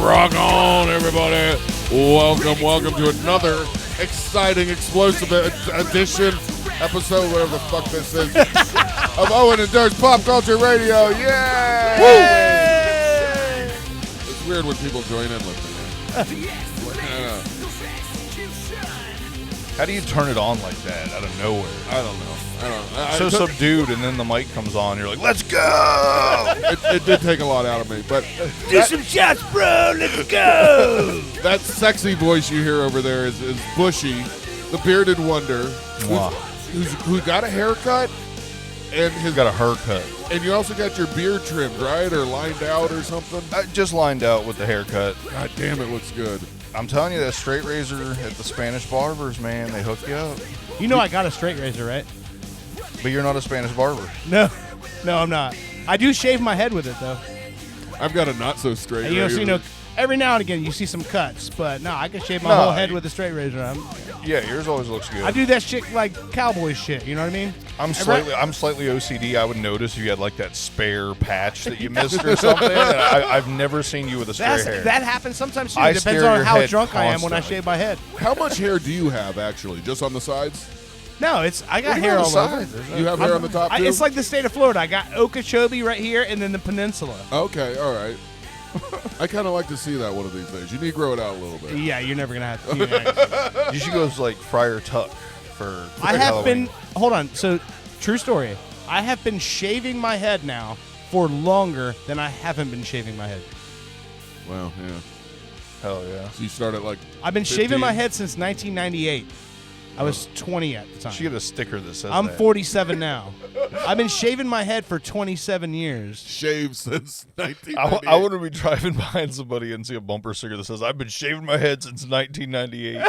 Rock on, everybody. Welcome to another exciting, explosive edition, episode, whatever the fuck this is, of Owen and Dirk's Pop Culture Radio. Yay! Woo! It's weird when people join in with me. How do you turn it on like that out of nowhere? I don't know. So subdued, and then the mic comes on, and you're like, let's go! It did take a lot out of me, but do some shots, bro. Let's go. That sexy voice you hear over there is Bushey, the bearded wonder, who got a haircut, and He's got a haircut. And you also got your beard trimmed, right, or lined out or something? Just lined out with the haircut. God damn, it looks good. I'm telling you, that straight razor at the Spanish barbers, man, they hook you up. You know I got a straight razor, right? But you're not a Spanish barber. No, I'm not. I do shave my head with it, though. I've got a not-so-straight razor. You know, every now and again you see some cuts, but no, I can shave my whole head with a straight razor. Yeah, yours always looks good. I do that shit like cowboy shit, you know what I mean? I'm slightly OCD. I would notice if you had like that spare patch that you missed or something. I've never seen you with a straight hair. That happens sometimes too. It depends on how drunk I am when I shave my head. How much hair do you have, actually? Just on the sides? No, I got hair all over. You have hair on the top, too? It's like the state of Florida. I got Okeechobee right here and then the peninsula. Okay, all right. I kind of like to see that one of these days. You need to grow it out a little bit. Yeah, you're never going to have to see that. You should go like Friar Tuck for I have Halloween. hold on. So, true story. I have been shaving my head now for longer than I haven't been shaving my head. Wow, yeah. Hell yeah. So you started like I've been 15? shaving my head since 1998. I was 20 at the time. She get a sticker that says I'm that. 47 now. I've been shaving my head for 27 years. Shaved since 1998. I want to be driving behind somebody and see a bumper sticker that says, I've been shaving my head since 1998.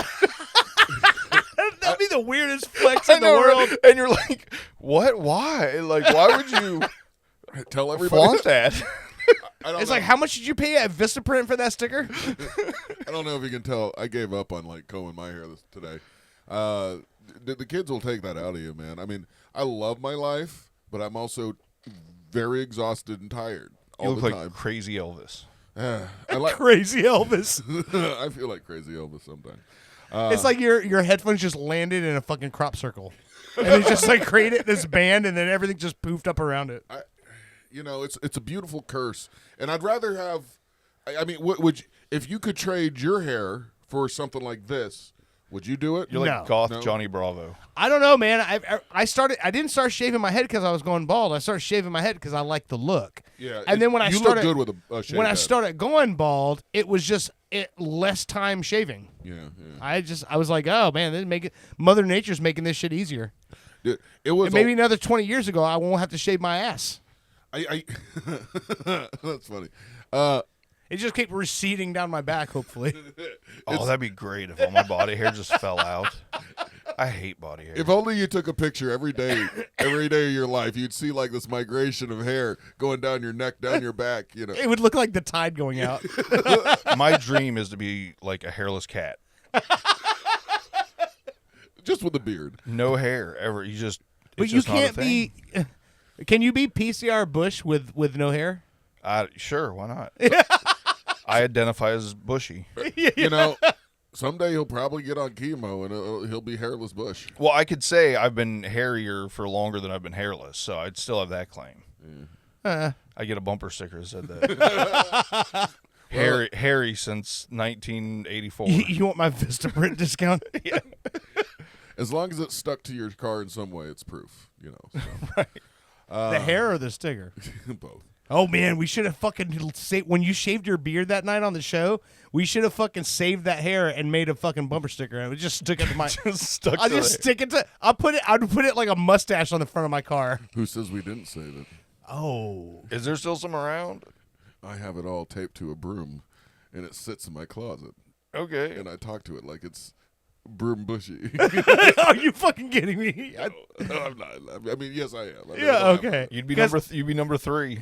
That'd be the weirdest flex in the world. And you're like, what? Why? Like, why would you tell everybody flaunt that? It's like, how much did you pay at Vistaprint for that sticker? I don't know if you can tell. I gave up on like combing my hair today. The kids will take that out of you, man. I mean, I love my life, but I'm also very exhausted and tired all you the look time. like Crazy Elvis. I like Crazy Elvis. I feel like Crazy Elvis sometimes. It's like your headphones just landed in a fucking crop circle. And they just like created this band and then everything just poofed up around it. It's a beautiful curse. And I'd rather have, I mean, would you, if you could trade your hair for something like this, would you do it? You're like No. goth Johnny Bravo. I don't know, man. I didn't start shaving my head because I was going bald. I started shaving my head because I liked the look. Yeah. And then when I you started, look good with a shaved when I head. started going bald, it was just less time shaving. Yeah. I was like, oh man, Mother Nature's making this shit easier. It was And maybe another 20 years ago, I won't have to shave my ass. That's funny. It just kept receding down my back, hopefully. Oh, that'd be great if all my body hair just fell out. I hate body hair. If only you took a picture every day of your life, you'd see like this migration of hair going down your neck, down your back, you know. It would look like the tide going out. My dream is to be like a hairless cat. Just with a beard. No hair ever. But you can't be. Can you be PCR Bush with no hair? Sure, why not? I identify as Bushey. You know, someday he'll probably get on chemo and he'll be hairless Bush. Well, I could say I've been hairier for longer than I've been hairless, so I'd still have that claim. Yeah. I get a bumper sticker that said that. Hairy since 1984. You want my Vistaprint discount? Yeah. As long as it's stuck to your car in some way, it's proof, you know. So. Right. The hair or the sticker? Both. Oh, man, we should have fucking saved, when you shaved your beard that night on the show, we should have fucking saved that hair and made a fucking bumper sticker. And it just stuck it to my... I'd put it like a mustache on the front of my car. Who says we didn't save it? Oh. Is there still some around? I have it all taped to a broom, and it sits in my closet. Okay. And I talk to it like it's Broom Bushey. Are you fucking kidding me? No, I'm not. I mean, yes, I am. Yeah, okay. You'd be number 3.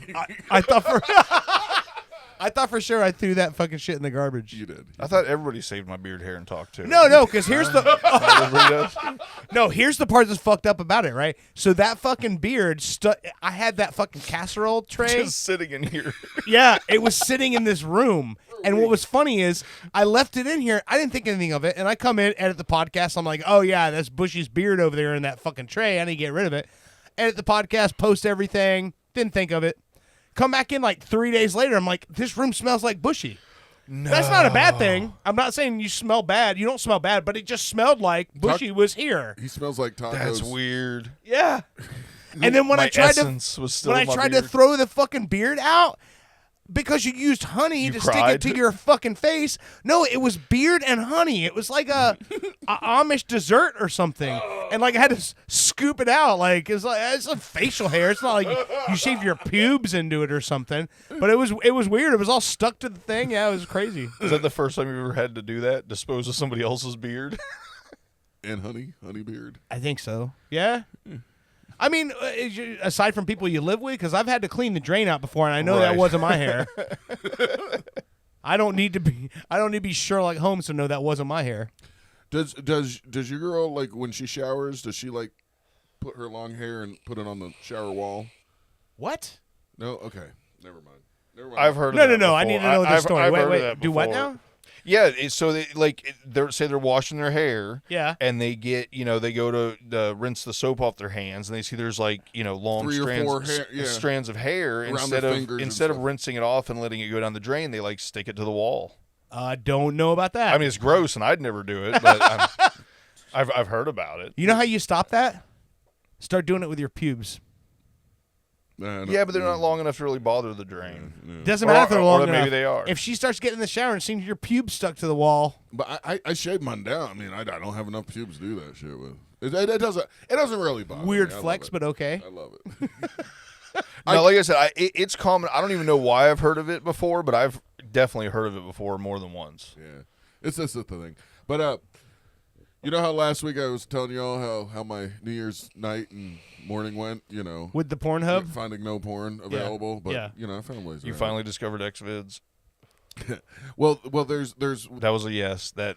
I thought for sure I threw that fucking shit in the garbage. You did. I thought everybody saved my beard hair and talked to. No, because here's the Everybody does? no. Here's the part that's fucked up about it, right? So that fucking beard I had that fucking casserole tray. Just sitting in here. Yeah, it was sitting in this room. And what was funny is I left it in here. I didn't think anything of it. And I come in, edit the podcast. I'm like, oh, yeah, that's Bushey's beard over there in that fucking tray. I need to get rid of it. Edit the podcast, post everything. Didn't think of it. Come back in like 3 days later. I'm like, this room smells like Bushey. No. That's not a bad thing. I'm not saying you smell bad. You don't smell bad, but it just smelled like Bushey was here. He smells like tacos. That's weird. Yeah. And then when I tried to throw the fucking beard out, because you used honey to stick it to your fucking face. No, it was beard and honey. It was like a Amish dessert or something. And like I had to scoop it out. Like it's a facial hair. It's not like you shave your pubes into it or something. But it was weird. It was all stuck to the thing. Yeah, it was crazy. Is that the first time you ever had to do that? Dispose of somebody else's beard? And honey beard. I think so. Yeah. I mean, aside from people you live with, because I've had to clean the drain out before, and I know that wasn't my hair. I don't need to be Sherlock Holmes to know that wasn't my hair. Does your girl, like, when she showers, does she like put her long hair and put it on the shower wall? What? No. Okay. Never mind. I've heard. No. Before. I need to know the story. Wait. Do what now? Yeah, so they say they're washing their hair. Yeah. And they get, they go to rinse the soap off their hands, and they see there's long strands of hair. Instead of rinsing it off and letting it go down the drain, they stick it to the wall. I don't know about that. I mean, it's gross, and I'd never do it, but I've heard about it. You know how you stop that? Start doing it with your pubes. Yeah, but they're not long enough to really bother the drain. Doesn't matter if they're long enough. Maybe they are. If she starts getting in the shower and seeing your pubes stuck to the wall. But I shave mine down. I mean, I don't have enough pubes to do that shit with. It doesn't really bother me. Weird flex, but okay. I love it. No, like I said, it's common. I don't even know why I've heard of it before, but I've definitely heard of it before more than once. Yeah, it's just the thing. But you know how last week I was telling y'all how my New Year's night and morning went, with the Pornhub, finding no porn available, but yeah. I found ways. You finally discovered Xvids. well, there's that was a yes. That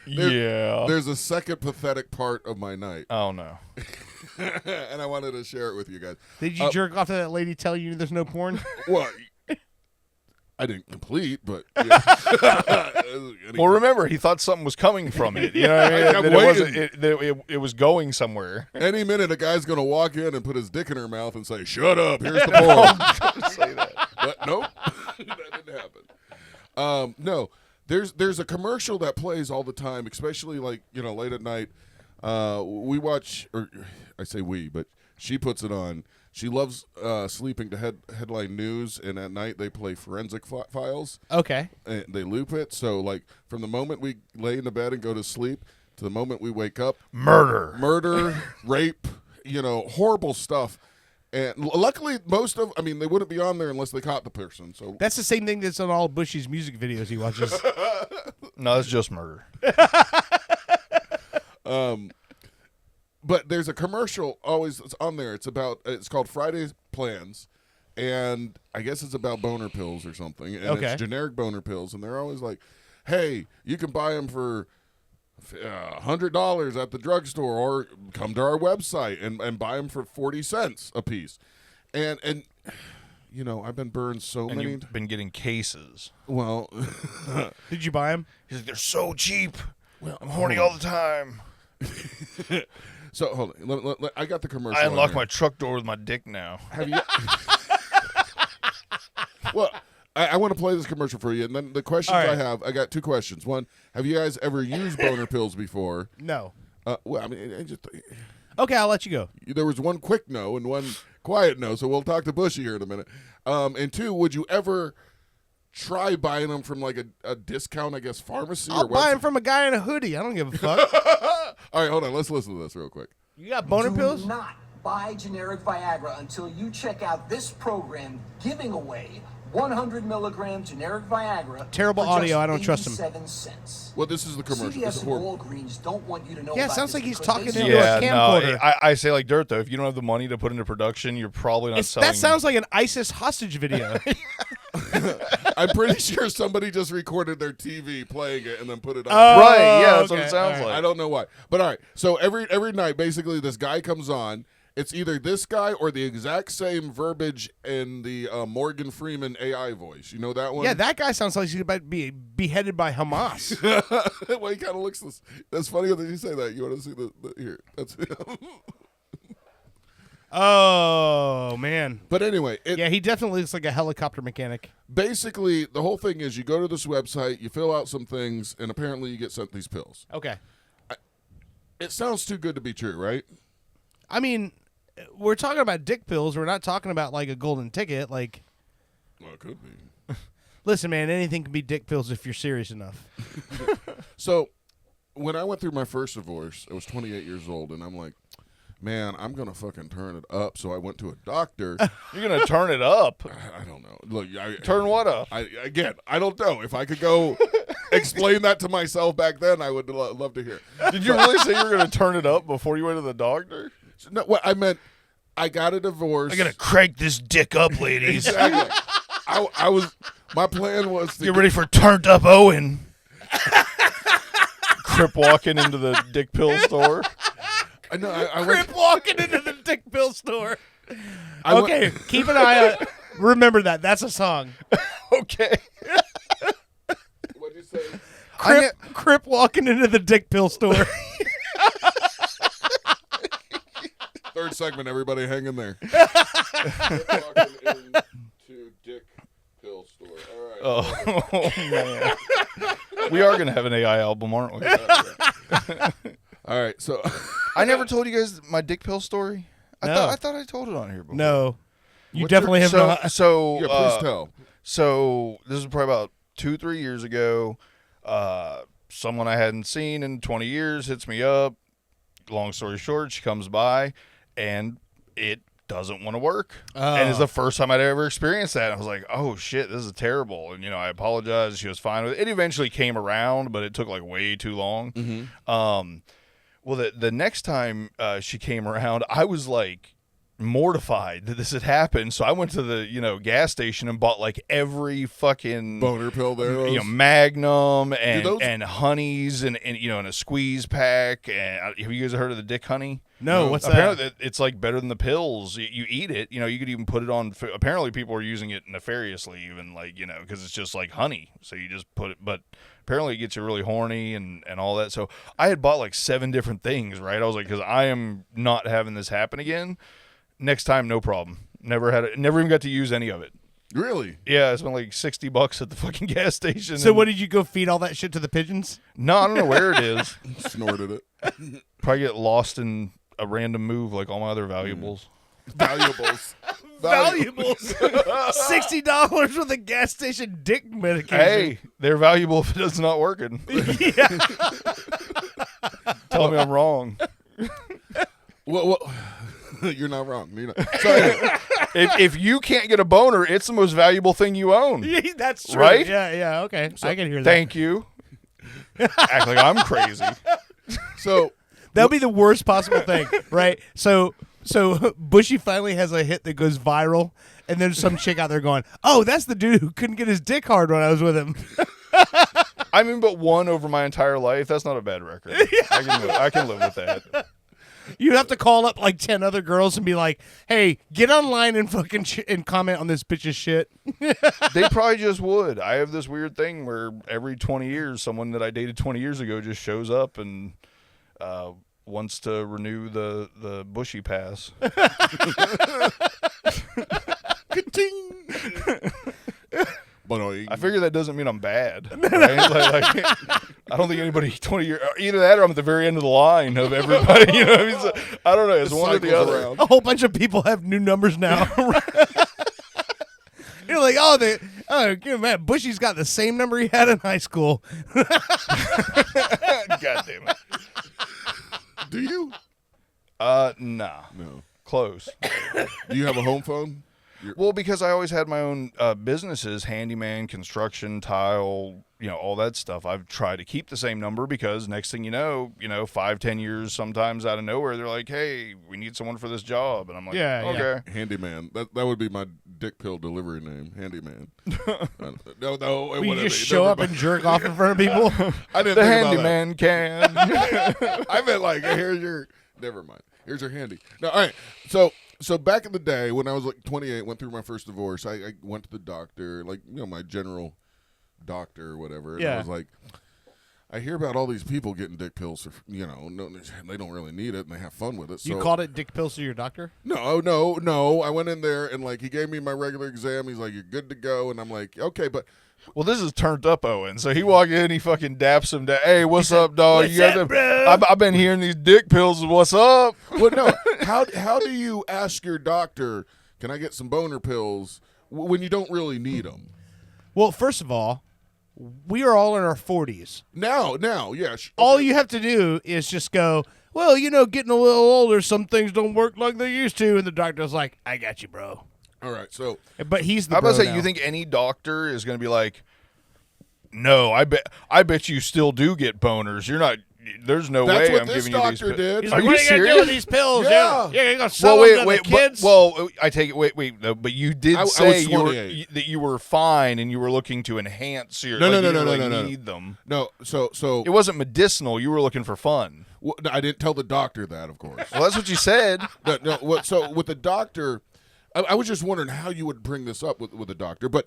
There's a second pathetic part of my night. Oh no. And I wanted to share it with you guys. Did you jerk off to that lady tell you there's no porn? Well, I didn't complete, but yeah. Well, remember, he thought something was coming from it. You know what I mean? It was going somewhere. Any minute, a guy's going to walk in and put his dick in her mouth and say, "Shut up, here's the porn." Say that. But nope, that didn't happen. No, there's a commercial that plays all the time, especially late at night. We watch, or I say we, but she puts it on. She loves sleeping to headline news, and at night they play Forensic Files. Okay. And they loop it. So, from the moment we lay in the bed and go to sleep to the moment we wake up. Murder, rape, horrible stuff. And luckily, they wouldn't be on there unless they caught the person. So that's the same thing that's on all Bushey's music videos he watches. No, it's just murder. But there's a commercial always that's on there. It's called Friday's Plans, and I guess it's about boner pills or something. And It's generic boner pills, and they're always like, "Hey, you can buy them for $100 at the drugstore, or come to our website and buy them for 40 cents a piece." And I've been burned so many. You've been getting cases. Well, did you buy them? He's like, they're so cheap. Well, I'm horny all the time. So hold on, I got the commercial. I unlock my truck door with my dick now. Have you? Well, I want to play this commercial for you, and then the questions I got two questions. One, have you guys ever used boner pills before? No. Well, I mean, okay, I'll let you go. There was one quick no and one quiet no, so we'll talk to Bushey here in a minute. And two, would you ever try buying them from a discount, I guess, pharmacy? I'll buy them from a guy in a hoodie. I don't give a fuck. All right, hold on. Let's listen to this real quick. You got boner pills? Do not buy generic Viagra until you check out this program giving away 100 milligram generic Viagra. Terrible audio. I don't trust him. 7 cents. Well, this is the commercial. CVS and Walgreens don't want you to know. Yeah, it about sounds this like he's because talking they into a say- camcorder. I say like dirt though. If you don't have the money to put into production, you're probably not selling. That sounds like an ISIS hostage video. I'm pretty sure somebody just recorded their TV playing it and then put it on. Right, yeah, that's what okay, it sounds all like. I don't know why. But all right. So every night, basically, this guy comes on. It's either this guy or the exact same verbiage in the Morgan Freeman AI voice. You know that one? Yeah, that guy sounds like he's about to be beheaded by Hamas. Well, he kind of looks this. That's funny that you say that. You want to see the here? That's him. Oh, man. But anyway, Yeah, he definitely looks like a helicopter mechanic. basically, the whole thing is you go to this website, you fill out some things, and apparently you get sent these pills. Okay. It sounds too good to be true, right? I mean, we're talking about dick pills. We're not talking about, like, a golden ticket. Like, Well, it could be. listen, man, anything can be dick pills if you're serious enough. So, when I went through my first divorce, I was 28 years old, and I'm like, man, I'm going to fucking turn it up. So I went to a doctor. You're gonna turn it up. I don't know. Look, Turn what up? I don't know. If I could go explain that to myself back then, I would love to hear. Did you really say you were gonna turn it up before you went to the doctor? No, what I meant, I got a divorce. I gotta crank this dick up, ladies. Exactly. I was. My plan was to Get ready for turned up Owen. Crip walking into the dick pill store. I know. I went. Crip walking into the dick pill store. I went- Okay, keep an eye on. Remember that. That's a song. Okay. What'd you say? Crip walking into the dick pill store. Third segment. Everybody, hang in there. Walking into dick pill store. All right. Oh man. We are gonna have an AI album, aren't we? All right. So. I never told you guys my dick pill story. No. I thought I told it on here before. No. You What's definitely have not. So Yeah, please tell. So this was probably about 2-3 years ago. Someone I hadn't seen in 20 years hits me up. Long story short, she comes by, and it doesn't want to work. And it's the first time I'd ever experienced that. I was like, oh, shit, this is terrible. And, I apologized. She was fine with it. It eventually came around, but it took, like, way too long. Mm-hmm. Well, the next time she came around, I was, like, mortified that this had happened. So I went to the gas station and bought like every fucking Boner pill there. Magnum and honeys and in a squeeze pack. And have you guys heard of the dick honey? No, what's apparently that? It's like better than the pills. You eat it, you could even put it on. Apparently people are using it nefariously, even because it's just like honey. So you just put it, but apparently it gets you really horny and all that. So I had bought like 7 different things, right? I was like, because I am not having this happen again. Next time, no problem. Never even got to use any of it. Really? Yeah, I spent like $60 at the fucking gas station. So what did you go feed all that shit to the pigeons? No, I don't know where it is. Snorted it. Probably get lost in a random move like all my other valuables. Valuables. Valuables. $60 with a gas station dick medication. Hey, they're valuable if it's not working. Tell me I'm wrong. Well, you're not wrong. So anyway, If you can't get a boner, it's the most valuable thing you own. Yeah, that's true. Right? Yeah, okay. I can hear that. Thank you. Act like I'm crazy. so That'll be the worst possible thing, right? So Bushey finally has a hit that goes viral, and there's some chick out there going, "Oh, that's the dude who couldn't get his dick hard when I was with him." I mean, but one over my entire life, that's not a bad record. I can live with that. You have to call up like 10 other girls and be like, "Hey, get online and fucking and comment on this bitch's shit." They probably just would. I have this weird thing where every 20 years, someone that I dated 20 years ago just shows up and wants to renew the Bushey pass. I figure that doesn't mean I'm bad. Right? like, I don't think anybody 20 years, either that or I'm at the very end of the line of everybody. You know what I mean? So, I don't know. It's one or the other. Around. A whole bunch of people have new numbers now. You're like, man, Bushey's got the same number he had in high school. God damn it. Do you? Nah. No. Close. Do you have a home phone? Well, because I always had my own businesses, handyman, construction, tile, all that stuff. I've tried to keep the same number because next thing you know, 5-10 years, sometimes out of nowhere, they're like, hey, we need someone for this job. And I'm like, okay. Handyman. That would be my dick pill delivery name, Handyman. No. Will you just show up and jerk off in front of people? I didn't The think about handyman can. that. I meant like, here's your, never mind. Here's your handy. No, all right. So back in the day when I was like 28, went through my first divorce, I went to the doctor, like, my general doctor or whatever. And I was like, I hear about all these people getting dick pills, no, they don't really need it and they have fun with it. So, you called it dick pills to your doctor? No. I went in there and like he gave me my regular exam. He's like, you're good to go. And I'm like, okay, but. Well, this is turned up Owen. So he walked in, he fucking daps him down. Hey, what's up, dog? What's up, bro? I've been hearing these dick pills. What's up? Well, no. How do you ask your doctor, can I get some boner pills when you don't really need them? Well, first of all, we are all in our 40s. Now, yeah. All you have to do is just go, well, getting a little older, some things don't work like they used to. And the doctor's like, I got you, bro. All right, so. But he's the I'm about to say, now. you think any doctor is going to be like, no, I bet you still do get boners. You're not. There's no That's way what I'm this giving you these doctor pills. did. He's Are like, you what are you going to do serious? with these pills? Yeah. You're going to sell them to the kids? I take it. Wait. No, but you did I say was 28. that you were fine and you were looking to enhance your. No, like, no, you no, didn't no, really no. Need them. No, so It wasn't medicinal. You were looking for fun. well, I didn't tell the doctor that, of course. Well, that's what you said. So with the doctor, I was just wondering how you would bring this up with the doctor, but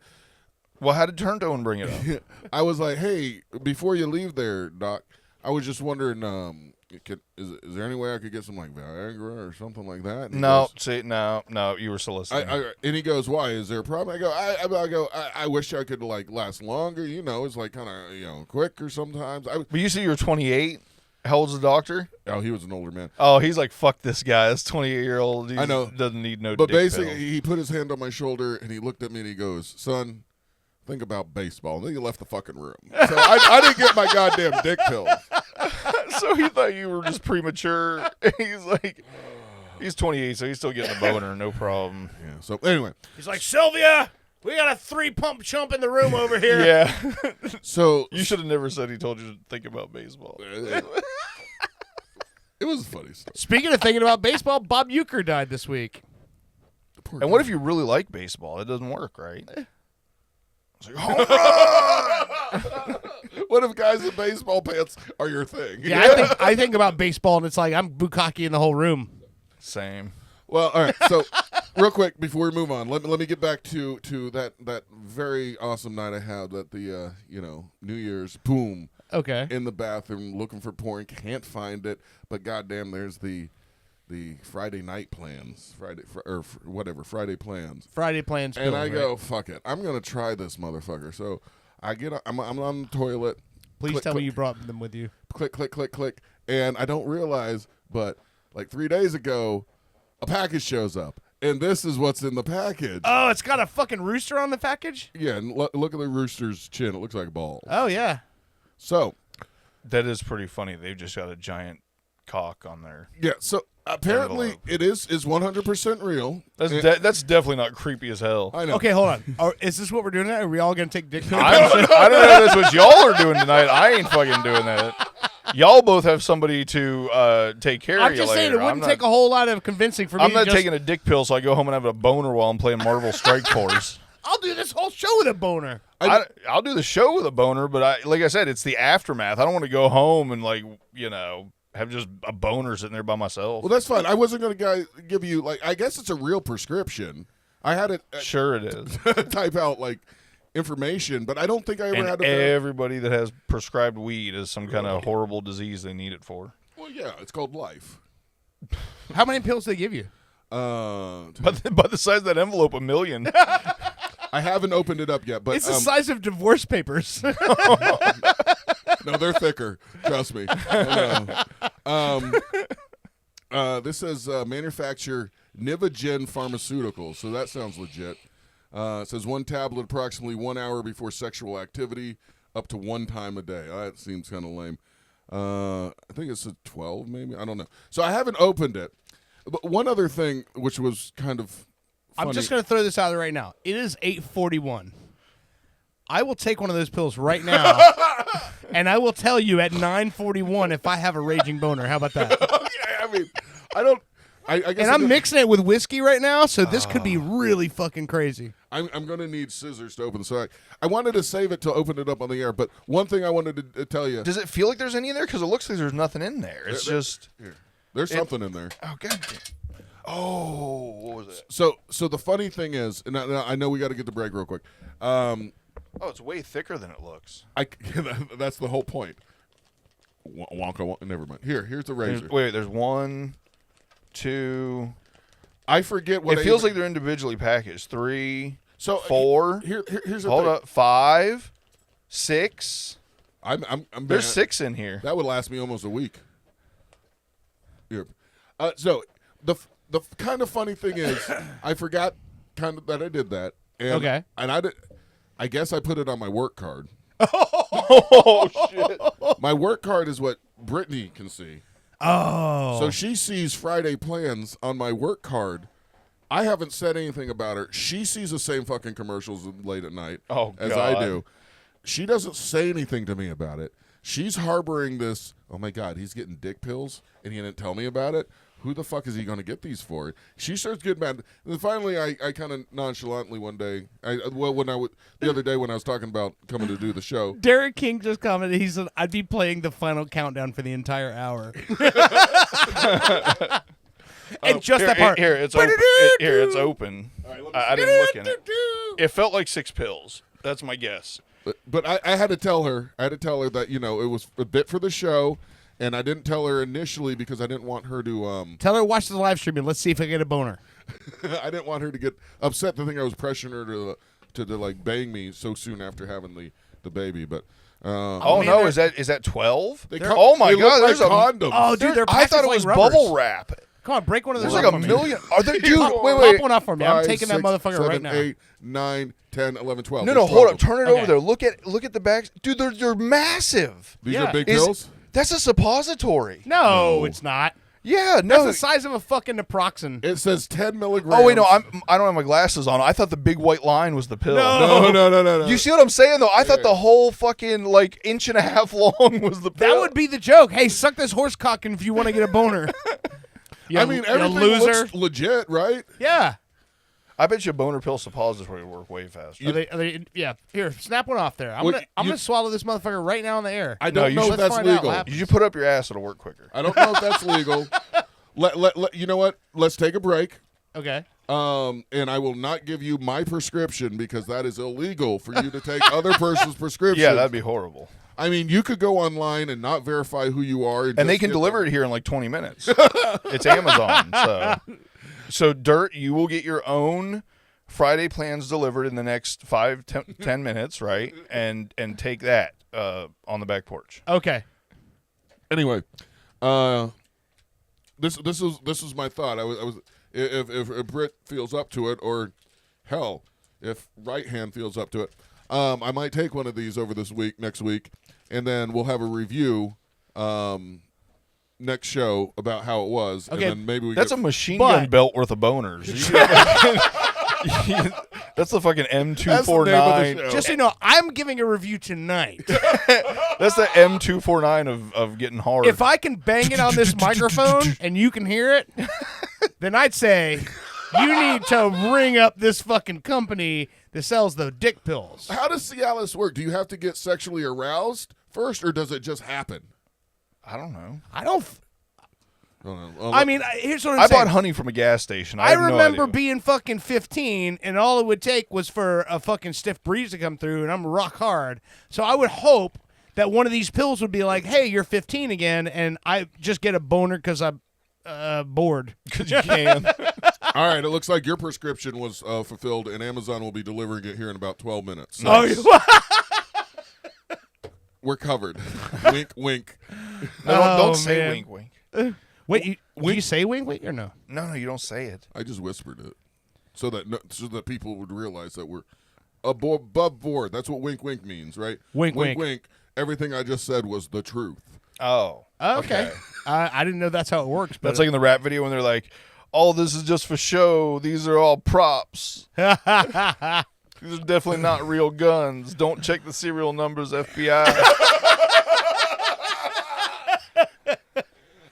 Well, how did Turntoe bring it up? I was like, hey, before you leave there, doc, I was just wondering, is there any way I could get some like Viagra or something like that? And he No, goes, no, you were soliciting. and he goes, why? Is there a problem? I wish I could like last longer. It's like kind of quicker sometimes. But you said you were 28. How old's the doctor? Oh, he was an older man. Oh, he's like, fuck this guy. This 28-year-old. I know. Doesn't need no. But dick basically, pill. he put his hand on my shoulder and he looked at me and he goes, son, think about baseball. And then he left the fucking room. So I didn't get my goddamn dick pills. So he thought you were just premature. He's 28, so he's still getting a boner, no problem. Yeah. So anyway, He's like, Sylvia, we got a 3-pump chump in the room over here. Yeah. so You should have never said he told you to think about baseball. it was funny stuff. Speaking of thinking about baseball, Bob Uecker died this week. And what if you really like baseball? It doesn't work, right? It's like, home run! What if guys in baseball pants are your thing? Yeah, I think about baseball, and it's like I'm bukkake in the whole room. Same. Well, all right. So, real quick before we move on, let me get back to that very awesome night I had at the New Year's. Boom. Okay. In the bathroom looking for porn, can't find it, but goddamn, there's the Friday night plans, Friday plans. Friday plans. And I go, fuck it, I'm gonna try this motherfucker. So I get, I'm on the toilet. Please click, tell click, me you brought them with you. Click, click, click, click, and I don't realize, but like 3 days ago, a package shows up, and this is what's in the package. Oh, it's got a fucking rooster on the package? Yeah, and look at the rooster's chin. It looks like a ball. Oh, yeah. So That is pretty funny. They've just got a giant cock on there. yeah, so apparently Envelope. it is 100% real. That's definitely not creepy as hell. I know. Okay, hold on. Is this what we're doing now? Are we all going to take dick pills? I don't know if that's what y'all are doing tonight. I ain't fucking doing that. Y'all both have somebody to take care I'm of you just saying later. it wouldn't take a whole lot of convincing for me I'm to not just, taking a dick pill, so I go home and have a boner while I'm playing Marvel Strike Force. I'll do this whole show with a boner. I'll do the show with a boner, but like I said, it's the aftermath. I don't want to go home and have just a boner sitting there by myself. Well, that's fine. I wasn't going to give you, I guess it's a real prescription. I had it Sure it is. type out, information, but I don't think I ever And had to. everybody that has prescribed weed is some kind of horrible disease they need it for. Well, yeah, it's called life. How many pills do they give you? But by the size of that envelope, 1 million. I haven't opened it up yet, but It's the size of divorce papers. no, they're thicker. Trust me. This says manufacturer Nivagen Pharmaceuticals, so that sounds legit. It says 1 tablet approximately 1 hour before sexual activity, up to 1 time a day. That seems kind of lame. I think it's a 12, maybe. I don't know. So I haven't opened it. But one other thing, which was kind of I'm just going to throw this out there right now. It is 8:41. I will take one of those pills right now, and I will tell you at 9:41 if I have a raging boner. How about that? Okay, I mean, I don't. I guess. And I'm mixing it with whiskey right now, so this could be really fucking crazy. I'm going to need scissors to open this. So I wanted to save it to open it up on the air, but one thing I wanted to tell you. Does it feel like there's any in there? Because it looks like there's nothing in there. It's just. Here. There's something in there. Oh, God. Oh, what was it? So the funny thing is, and I know we got to get the break real quick. Oh, it's way thicker than it looks. That's the whole point. Wonka, never mind. Here's the razor. Wait, there's 1, 2. I forget what it feels like they're individually packaged. 3, so 4. Here's the hold thing. up. 5, 6. I'm There's 6 in here. That would last me almost a week. Here. So the kind of funny thing is, I forgot kind of that I did that. And, Okay. And I guess I put it on my work card. Oh, shit. My work card is what Brittany can see. Oh. So she sees Friday plans on my work card. I haven't said anything about her. She sees the same fucking commercials late at night as I do. She doesn't say anything to me about it. She's harboring this, oh my God, he's getting dick pills and he didn't tell me about it. Who the fuck is he going to get these for? She starts getting mad. And then finally, I kind of nonchalantly one day, the other day when I was talking about coming to do the show. Derek King just commented, he said, I'd be playing the final countdown for the entire hour. And just that part. Here, it's open. It's open. Right, I didn't look in it. It felt like 6 pills. That's my guess. But I had to tell her. That, it was a bit for the show. And I didn't tell her initially because I didn't want her to tell her to watch the live stream and let's see if I get a boner. I didn't want her to get upset to think I was pressuring her to like bang me so soon after having the baby. But no, is that 12? Oh my God, there's like a condom. Oh, dude, they're I thought it like was rubbers. bubble wrap. Come on, break one of those. There's off like a for me. million. Are there, dude? Pop Wait. one off for me. I'm 5, taking 6, that motherfucker 7, right now. 8, 9, 10, 11, 12. No, There's hold 12 up. Turn it Okay. over there. Look at the backs, dude. They're massive. These Yeah. are big pills. That's a suppository. No, it's not. Yeah, That's no. the size of a fucking naproxen. It says 10 milligrams. Oh wait, no. I don't have my glasses on. I thought the big white line was the pill. No. You see what I'm saying though? I thought the whole fucking like inch and a half long was the pill. That would be the joke. Hey, suck this horse cock if you want to get a boner. I mean, everything looks legit, right? Yeah. I bet you a boner pill suppository would work way faster. Are they, yeah. Here, snap one off there. I'm Well, gonna swallow this motherfucker right now in the air. I don't you know should if that's find out legal. what happens. You put up your ass, it'll work quicker. I don't know if that's legal. You know what? Let's take a break. Okay. And I will not give you my prescription because that is illegal for you to take other person's prescription. Yeah, that'd be horrible. I mean, you could go online and not verify who you are, And they can deliver it here in like 20 minutes. It's Amazon. So Dirt, you will get your own Friday plans delivered in the next 10 minutes, right? And take that on the back porch. Okay. Anyway, this is my thought. I was if Britt feels up to it, or hell, if Right Hand feels up to it, I might take one of these over next week, and then we'll have a review next show about how it was. Okay, and then maybe That's a machine gun belt worth of boners. That's the fucking M249. Just so you know, I'm giving a review tonight. That's the M249 of getting hard. If I can bang it on this microphone and you can hear it, then I'd say you need to ring up this fucking company that sells the dick pills. How does Cialis work? Do you have to get sexually aroused first, or does it just happen? I don't know. I don't. Well, I mean, here's what I'm I saying. bought honey from a gas station. I have no remember idea. being fucking 15, and all it would take was for a fucking stiff breeze to come through, and I'm rock hard. So I would hope that one of these pills would be like, hey, you're 15 again, and I just get a boner because I'm bored. Because you can. all right, it looks like your prescription was fulfilled, and Amazon will be delivering it here in about 12 minutes. So we're covered. Wink, wink. No, don't say man. wink, wink. Wait, did you say wink, wink, or no? No, you don't say it. I just whispered it so that people would realize that we're above board. That's what wink, wink means, right? Wink, wink, wink. wink. Everything I just said was the truth. Oh. Okay. I didn't know that's how it works. But That's like in the rap video when they're like, all this is just for show. These are all props. These are definitely not real guns. Don't check the serial numbers, FBI.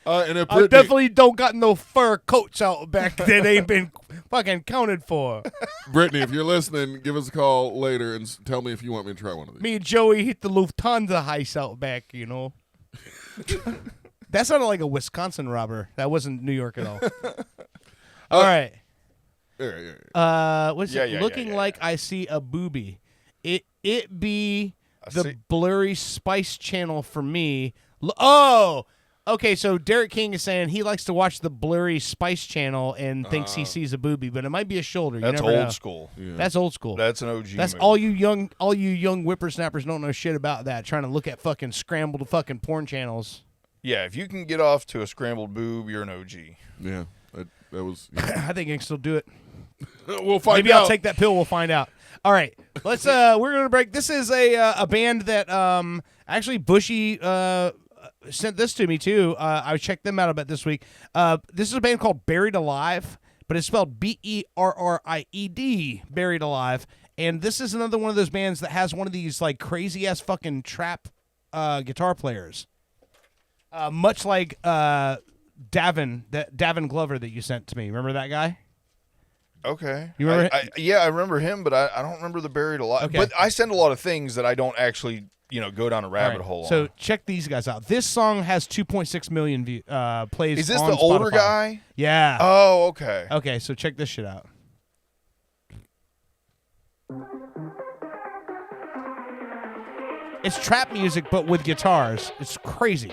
And if I Brittany, definitely don't got no fur coats out back that ain't been fucking counted for. Brittany, if you're listening, give us a call later and tell me if you want me to try one of these. Me and Joey hit the Lufthansa heist out back, you know. That sounded like a Wisconsin robber. That wasn't New York at all. All right. What's it? Looking like I see a booby. It be the blurry Spice Channel for me. Oh, okay. So Derek King is saying he likes to watch the blurry Spice Channel and thinks he sees a booby, but it might be a shoulder. That's you never old know. school. Yeah. That's old school. That's an OG. That's movie. all you young whippersnappers don't know shit about that. Trying to look at fucking scrambled fucking porn channels. Yeah, if you can get off to a scrambled boob, you're an OG. Yeah, that was. Yeah. I think I can still do it. We'll find Maybe out. I'll take that pill. We'll find out. All right, let's. We're gonna break. This is a band that actually Bushey sent this to me too. I checked them out a bit this week. This is a band called Berried Alive, but it's spelled Berried. Berried Alive, and this is another one of those bands that has one of these like crazy ass fucking trap guitar players. Much like Davin Glover that you sent to me. Remember that guy? Okay. You remember? I remember him, but I don't remember the Berried Alive. Okay. But I send a lot of things that I don't actually, go down a rabbit hole So on. check these guys out. This song has 2.6 million plays. Is this on the older Spotify. guy? Yeah. Oh, okay. Okay, so check this shit out. It's trap music, but with guitars. It's crazy.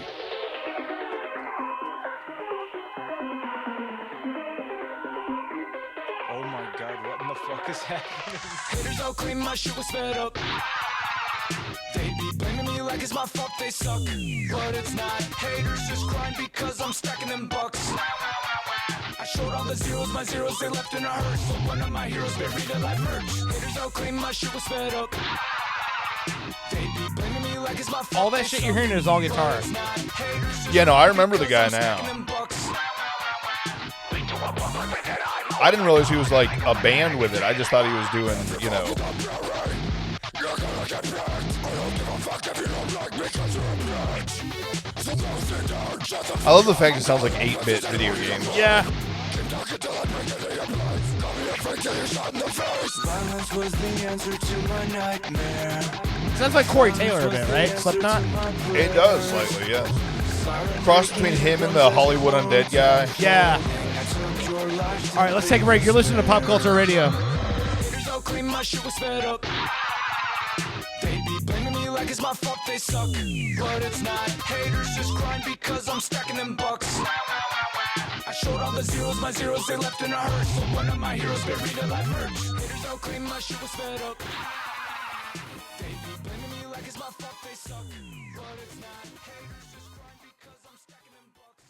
Oh my god, what in the fuck is happening? Haters all claim my shit was sped up. They be blaming me like it's my fault they suck. But it's not. Haters just crying because I'm stacking them bucks. I showed all the zeros, my zeros they left in a hearse. So one of my heroes buried alive merch. Haters all claim my shit was sped up. They be blaming me like it's my fault. All that shit you're hearing is all guitar. Yeah, no, I remember the guy now. I didn't realize he was like a band with it. I just thought he was doing, I love the fact it sounds like 8-bit video games. Yeah. Violence was the answer to my nightmare. Sounds like Corey Taylor a bit, right? Slipknot? It does slightly, yes. Cross between him and the Hollywood Undead guy. Yeah. All right, let's take a break. You're listening to Pop Culture Radio. They be blaming me like it's my fault they suck. But it's not. Haters just crying because I'm stacking them bucks. I showed all the zeros, my zeros they left in a hearse. So one of my heroes buried alive merch. Haters don't claim my shit was sped up. They be blaming me like it's my fault they suck. But it's not. Haters just crying because I'm stacking them bucks.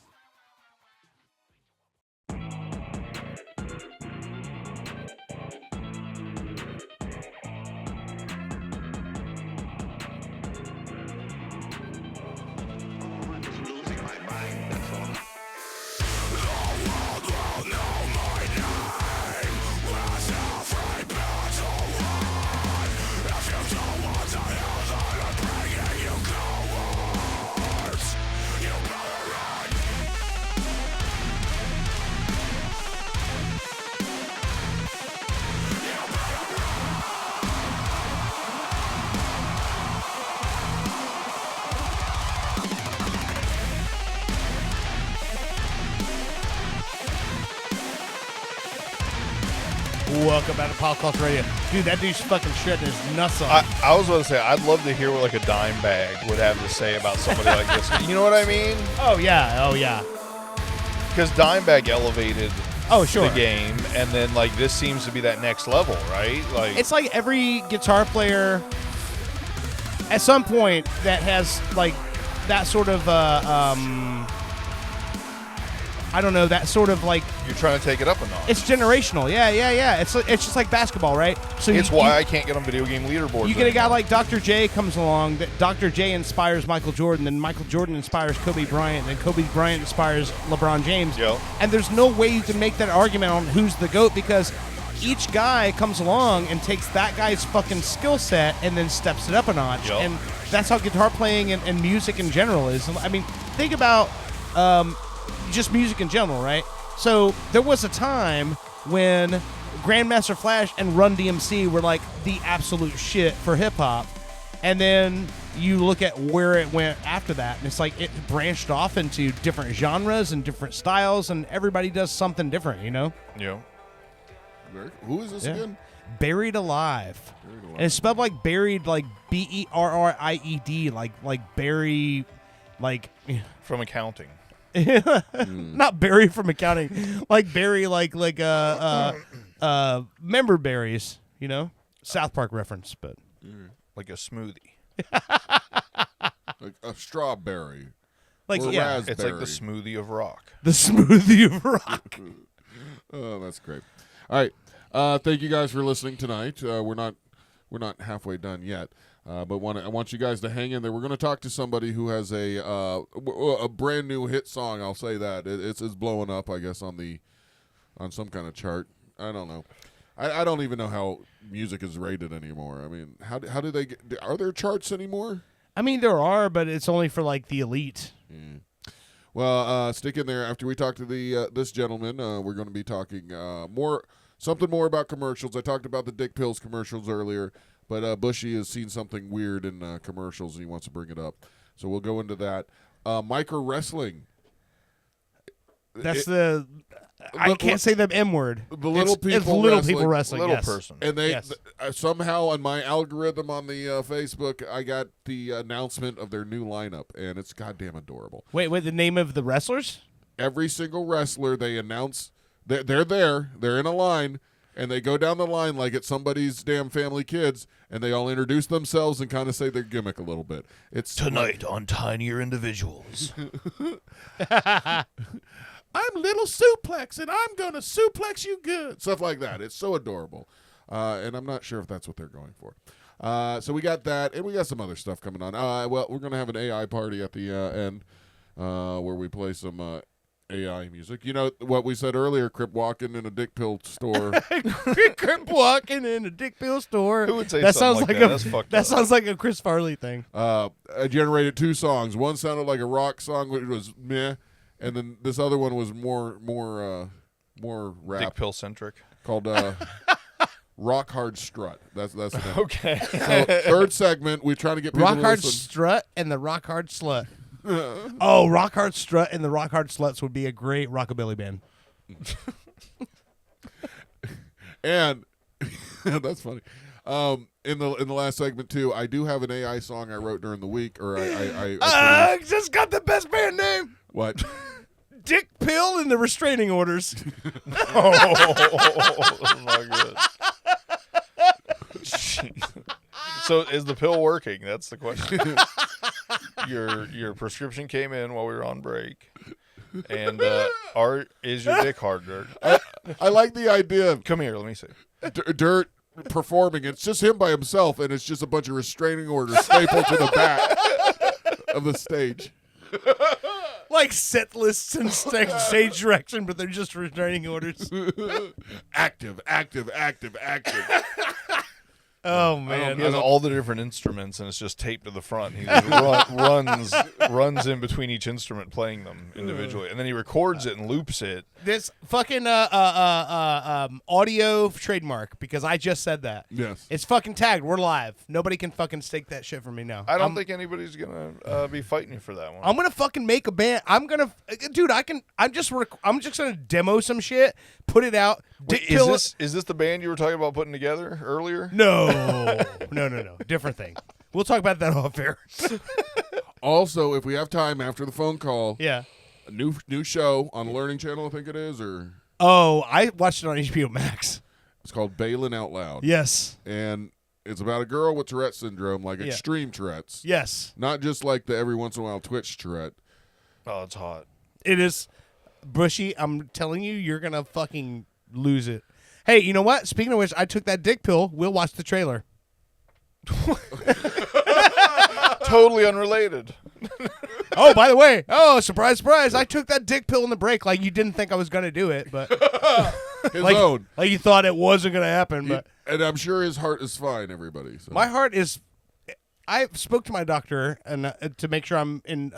Welcome back to Pop Culture Radio. Dude, that dude's fucking shredding his nuts off. I was going to say, I'd love to hear what like a dime bag would have to say about somebody like this. You know what I mean? Oh, yeah. Because Dimebag elevated Sure. the game, and then like this seems to be that next level, right? Like It's like every guitar player at some point that has like that sort of I don't know, that sort of like You're trying to take it up a notch. it's generational. Yeah. It's just like basketball, right? So It's why I can't get on video game leaderboards. you get a guy anymore. like Dr. J comes along, that Dr. J inspires Michael Jordan, then Michael Jordan inspires Kobe Bryant, then Kobe Bryant inspires LeBron James. Yep. And there's no way you can make that argument on who's the GOAT because each guy comes along and takes that guy's fucking skill set and then steps it up a notch. Yep. And that's how guitar playing and music in general is. I mean, think about just music in general, right? So there was a time when Grandmaster Flash and Run DMC were like the absolute shit for hip hop. And then you look at where it went after that, and it's like it branched off into different genres and different styles, and everybody does something different, you know? Yeah. Who is this again? Berried Alive. And it's spelled like buried, like Berried, like bury, like From accounting. not Barry from accounting, like Barry, like member berries, you know, South Park reference, but Like a smoothie. Like a strawberry. like Or yeah, raspberry. It's like the smoothie of rock. the smoothie of rock. Oh, that's great. All right. Thank you guys for listening tonight. We're not halfway done yet. But I want you guys to hang in there. We're going to talk to somebody who has a brand new hit song. I'll say that it's blowing up, I guess, on some kind of chart. I don't know. I don't even know how music is rated anymore. I mean, how do they get? Are there charts anymore? I mean, there are, but it's only for like the elite. Well, stick in there. After we talk to this gentleman, we're going to be talking something more about commercials. I talked about the Dick Pills commercials earlier. But Bushey has seen something weird in commercials, and he wants to bring it up. So we'll go into that. Micro wrestling. That's I can't say the M word. The little people It's little wrestling. people wrestling. Little yes. person. And they Yes. Somehow on my algorithm on the Facebook, I got the announcement of their new lineup, and it's goddamn adorable. Wait, the name of the wrestlers? Every single wrestler they announce, they're there, they're in a line, and they go down the line like it's somebody's damn family kids, and they all introduce themselves and kind of say their gimmick a little bit. It's Tonight on Tinier Individuals. I'm Little Suplex, and I'm going to suplex you good. Stuff like that. It's so adorable. And I'm not sure if that's what they're going for. So we got that, and we got some other stuff coming on. Well, we're going to have an AI party at the end where we play some AI music. You know what we said earlier, Crip walking in a dick pill store. Crip walking in a dick pill store. Who would say that something sounds like like that? a That's fucked that up. sounds like a Chris Farley thing. I generated 2 songs. One sounded like a rock song, which was meh, and then this other one was more rap. Dick pill centric. Called Rock Hard Strut. That's the name. Okay. So, third segment, we're trying to get people Rock to Hard listen. Strut and the Rock Hard Slut. Oh, Rock Hard Strut and the Rock Hard Sluts would be a great rockabilly band. And that's funny. In the last segment too, I do have an AI song I wrote during the week, or I just got the best band name. what? Dick Pill and the Restraining Orders. Oh, my God. Jeez. So is the pill working? That's the question. Your prescription came in while we were on break, and is your dick hard, Dirt? I like the idea of Come here, let me see. Dirt performing. It's just him by himself, and it's just a bunch of restraining orders stapled to the back of the stage. Like set lists and stage direction, but they're just restraining orders. Active. Oh man! He has all the different instruments, and it's just taped to the front. He just runs in between each instrument, playing them individually, and then he records it and loops it. This fucking audio trademark, because I just said that. Yes. It's fucking tagged. We're live. Nobody can fucking stake that shit from me now. I don't think anybody's gonna be fighting you for that one. I'm gonna fucking make a band. I'm just gonna demo some shit, put it out. Wait, is this the band you were talking about putting together earlier? No. Different thing. We'll talk about that off air. Also, if we have time after the phone call, Yeah. a new show on Learning Channel, I think it is, or Oh, I watched it on HBO Max. it's called Bailin' Out Loud. Yes. And it's about a girl with Tourette syndrome, like Yeah. extreme Tourette's. Yes. Not just like the every once in a while Twitch Tourette. Oh, it's hot. It is. Bushey, I'm telling you, you're gonna fucking lose it. Hey, you know what? Speaking of which, I took that dick pill. We'll watch the trailer. Totally unrelated. Oh, by the way, surprise, surprise! I took that dick pill in the break. Like you didn't think I was gonna do it, but His like, own. like you thought it wasn't gonna happen. But And I'm sure his heart is fine, everybody. So. my heart is. I spoke to my doctor and to make sure I'm in.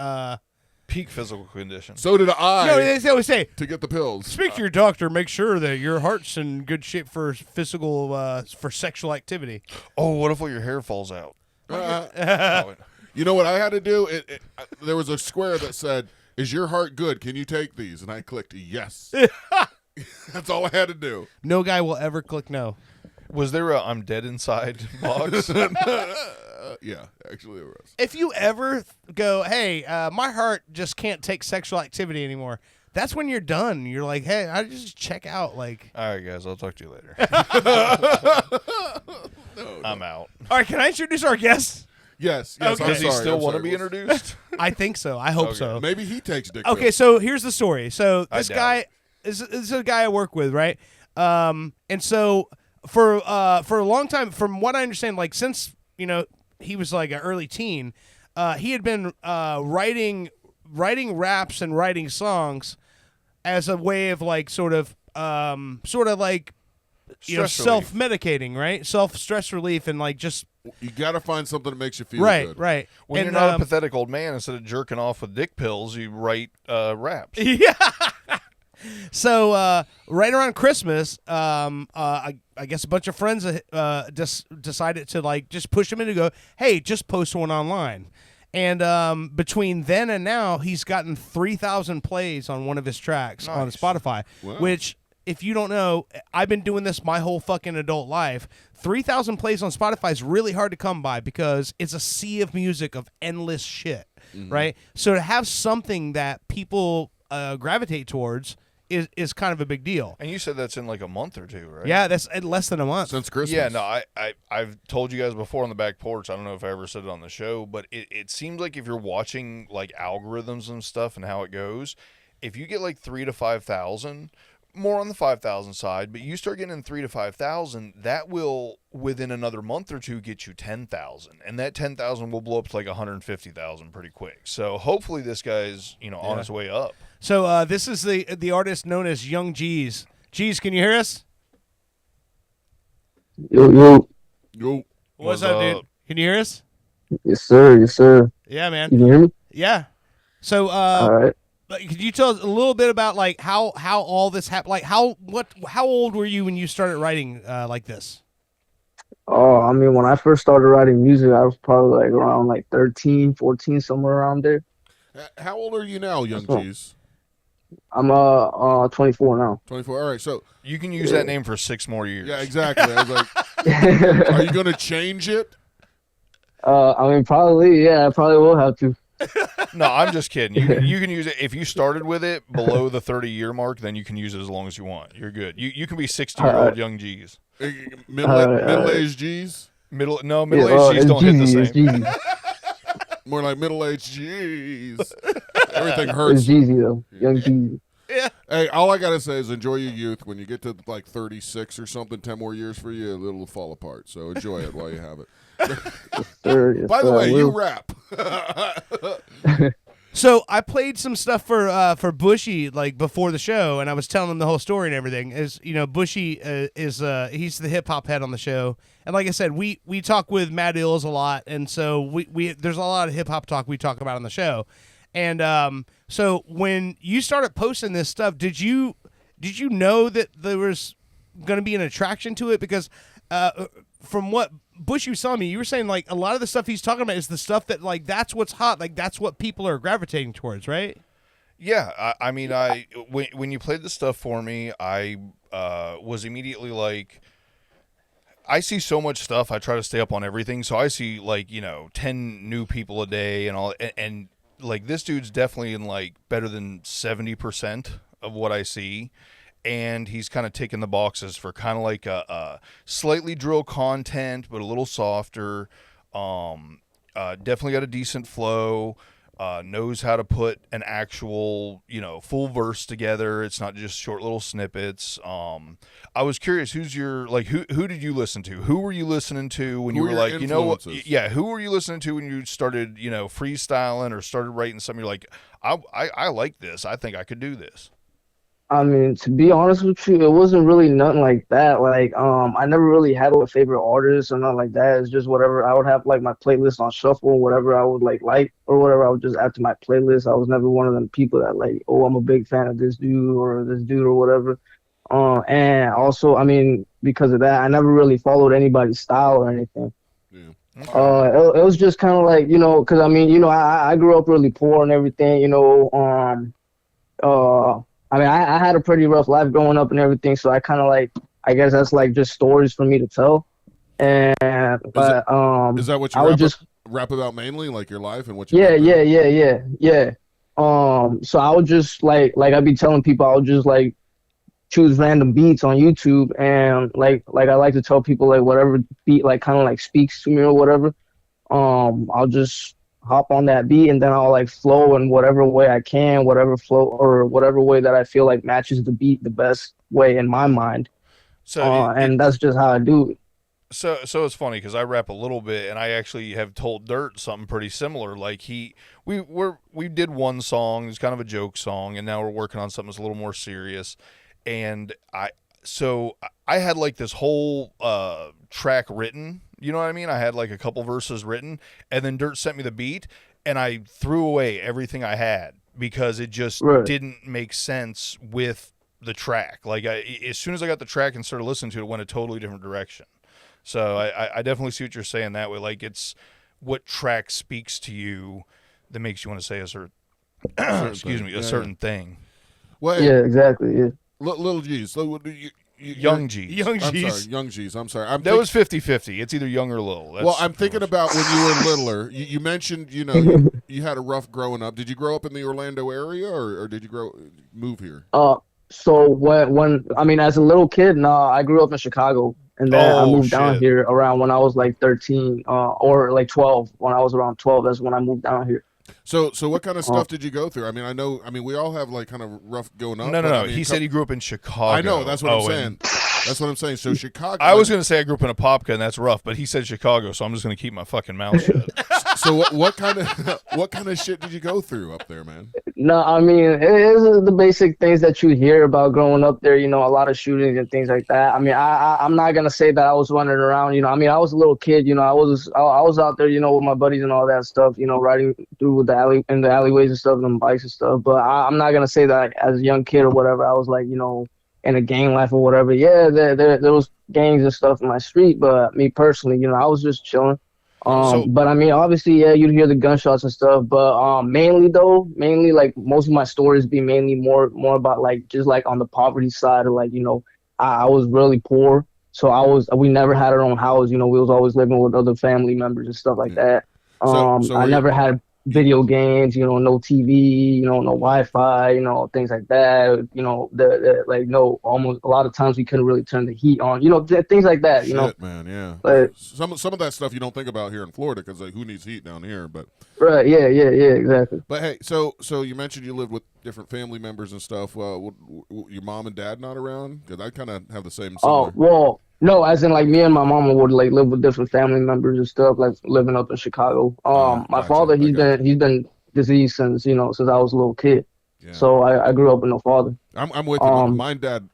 Peak physical condition. So did I. No, they always say. To get the pills. Speak to your doctor. Make sure that your heart's in good shape for physical, for sexual activity. Oh, what if all your hair falls out? You know what I had to do? There was a square that said, "Is your heart good? Can you take these?" And I clicked yes. That's all I had to do. No guy will ever click no. Was there a "I'm dead inside" box? Yeah, actually there was. If you ever go, hey, my heart just can't take sexual activity anymore, that's when you're done. You're like, hey, I just check out. Like, All right, guys, I'll talk to you later. I'm out. all right, can I introduce our guest? Yes. Okay. I'm Does he sorry, still I'm want to sorry. be introduced? I think so. I hope so. Maybe he takes dick Okay, pills. so here's the story. So I this doubt guy is a guy I work with, right? And so for a long time, from what I understand, like since he was like an early teen, he had been writing raps and writing songs as a way of like sort of like Stress self medicating, right? Self stress relief and like just You got to find something that makes you feel right, good. right. When And, you're not a pathetic old man, instead of jerking off with dick pills, you write raps. Yeah. So right around Christmas, I guess a bunch of friends just decided to like just push him in to go, hey, just post one online. And between then and now, he's gotten 3,000 plays on one of his tracks on Spotify, Wow. which, if you don't know, I've been doing this my whole fucking adult life. 3,000 plays on Spotify is really hard to come by because it's a sea of music of endless shit, right? So to have something that people gravitate towards is kind of a big deal. And you said that's in like a month or two, right? Yeah, that's in less than a month. Since Christmas. Yeah, no, I've told you guys before on the back porch. I don't know if I ever said it on the show, but it seems like if you're watching like algorithms and stuff and how it goes, if you get like 3,000 to 5,000, more on the 5,000 side, but you start getting in 3,000 to 5,000, that will within another month or two get you 10,000, and that 10,000 will blow up to like 150,000 pretty quick. So hopefully this guy's on his way up. So this is the artist known as Yvng Jeeze. Jeeze, can you hear us? Yo. Yo. What's What's up, dude? up? Can you hear us? Yes, sir. Yes, sir. Yeah, man. You can hear me? Yeah. So All right. could you tell us a little bit about like how all this happened? Like how old were you when you started writing like this? Oh, I mean, when I first started writing music, I was probably like around like 13, 14, somewhere around there. How old are you now, Yvng Oh. Jeeze? I'm 24 now. 24. All right. So, You can use that name for 6 more years. yeah, exactly. I was like, are you going to change it? I mean, probably, yeah, I probably will have to. No, I'm just kidding. You can use it if you started with it below the 30-year mark. Then you can use it as long as you want. You're good. You can be 60-year-old Yvng Jeeze. Middle-aged Jeeze? Middle-aged Yeah, Jeeze it's don't hit the Jeezy, same. it's Jeezy. More like middle-aged Jeeze. Everything hurts. It's Jeezy, though. Young Jeezy. Hey, all I gotta say is enjoy your youth. When you get to like 36 or something, 10 more years for you, it'll fall apart. So enjoy it while you have it. Sir, yes, By the sir, I way, you will. rap. So I played some stuff for Bushey like before the show, and I was telling him the whole story and everything. Is Bushey is he's the hip hop head on the show, and like I said, we talk with Matt Ills a lot, and so we there's a lot of hip hop talk we talk about on the show, and so when you started posting this stuff, did you know that there was going to be an attraction to it? Because from what Bush, you saw me, you were saying like a lot of the stuff he's talking about is the stuff that like that's what's hot, like that's what people are gravitating towards, right? Yeah, I mean, when you played the stuff for me, I was immediately like, I see so much stuff. I try to stay up on everything, so I see like 10 new people a day and all, and like this dude's definitely in like better than 70% of what I see. And he's kind of ticking the boxes for kind of like a slightly drill content, but a little softer. Definitely got a decent flow. knows how to put an actual, full verse together. It's not just short little snippets. I was curious, who did you listen to? Who were you listening to when you were like, who were you listening to when you started, freestyling or started writing something? You're like, I like this. I think I could do this. I mean, to be honest with you, it wasn't really nothing like that. Like, I never really had a favorite artist or nothing like that. It's just whatever. I would have like my playlist on shuffle, whatever I would like or whatever. I would just add to my playlist. I was never one of them people that like, oh, I'm a big fan of this dude or whatever. And also, I mean, because of that, I never really followed anybody's style or anything. Yeah. Okay. It was just kind of like, because I mean, I grew up really poor and everything, I mean, I had a pretty rough life growing up and everything, so I kind of like, I guess that's like just stories for me to tell. And is that what you rap about mainly, like your life and what you? Yeah. So I would just like I'd be telling people, I would just like choose random beats on YouTube, and like I like to tell people like whatever beat like kind of like speaks to me or whatever. I'll just hop on that beat, and then I'll like flow in whatever way I can, whatever flow or whatever way that I feel like matches the beat the best way in my mind. So and that's just how I do it. So it's funny because I rap a little bit, and I actually have told Dirt something pretty similar. Like we did one song, it's kind of a joke song, and now we're working on something that's a little more serious. And I had like this whole track written. You know what I mean? I had like a couple verses written, and then Dirt sent me the beat, and I threw away everything I had because it just didn't make sense with the track. Like as soon as I got the track and started listening to it, it went a totally different direction. So I definitely see what you're saying that way. Like it's what track speaks to you that makes you want to say a certain, certain thing. Well, yeah, exactly. Yeah. Little Jeeze. Yvng Jeeze. Yvng Jeeze. I'm sorry. That was 50-50. It's either young or little. Well, I'm thinking about when you were littler. You mentioned, you had a rough growing up. Did you grow up in the Orlando area, or did you move here? So when I mean, as a little kid, I grew up in Chicago, and then I moved down here around when I was like 13, or like 12. When I was around 12, that's when I moved down here. So what kind of stuff did you go through? I mean, we all have like kind of rough going up. No. I mean, he said he grew up in Chicago. I know, that's what I'm saying. That's what I'm saying. So Chicago. I was going to say I grew up in Apopka, and that's rough, but he said Chicago, so I'm just going to keep my fucking mouth shut. So what kind of shit did you go through up there, man? No, I mean, it is the basic things that you hear about growing up there. A lot of shootings and things like that. I mean, I'm not gonna say that I was running around. I mean, I was a little kid. I was out there, with my buddies and all that stuff. Riding through with the alleyways and stuff, and bikes and stuff. But I'm not gonna say that like, as a young kid or whatever, I was like, in a gang life or whatever. Yeah, there was gangs and stuff in my street, but me personally, I was just chilling. But I mean, obviously, yeah, you'd hear the gunshots and stuff, but mainly like most of my stories be mainly more about like just like on the poverty side, or like I was really poor, so we never had our own house. We was always living with other family members and stuff like that. I never had video games, no TV, no Wi-Fi, things like that. Almost a lot of times we couldn't really turn the heat on, things like that. Shit, man, yeah. But some of that stuff you don't think about here in Florida because like who needs heat down here? But right, yeah, exactly. But hey, so you mentioned you lived with different family members and stuff. Your mom and dad not around? Because I kind of have the same. Oh well. No, as in like me and my mama would like live with different family members and stuff, like living up in Chicago. My father, he's been deceased since I was a little kid. Yeah. So I grew up with no father. I'm with you. My dad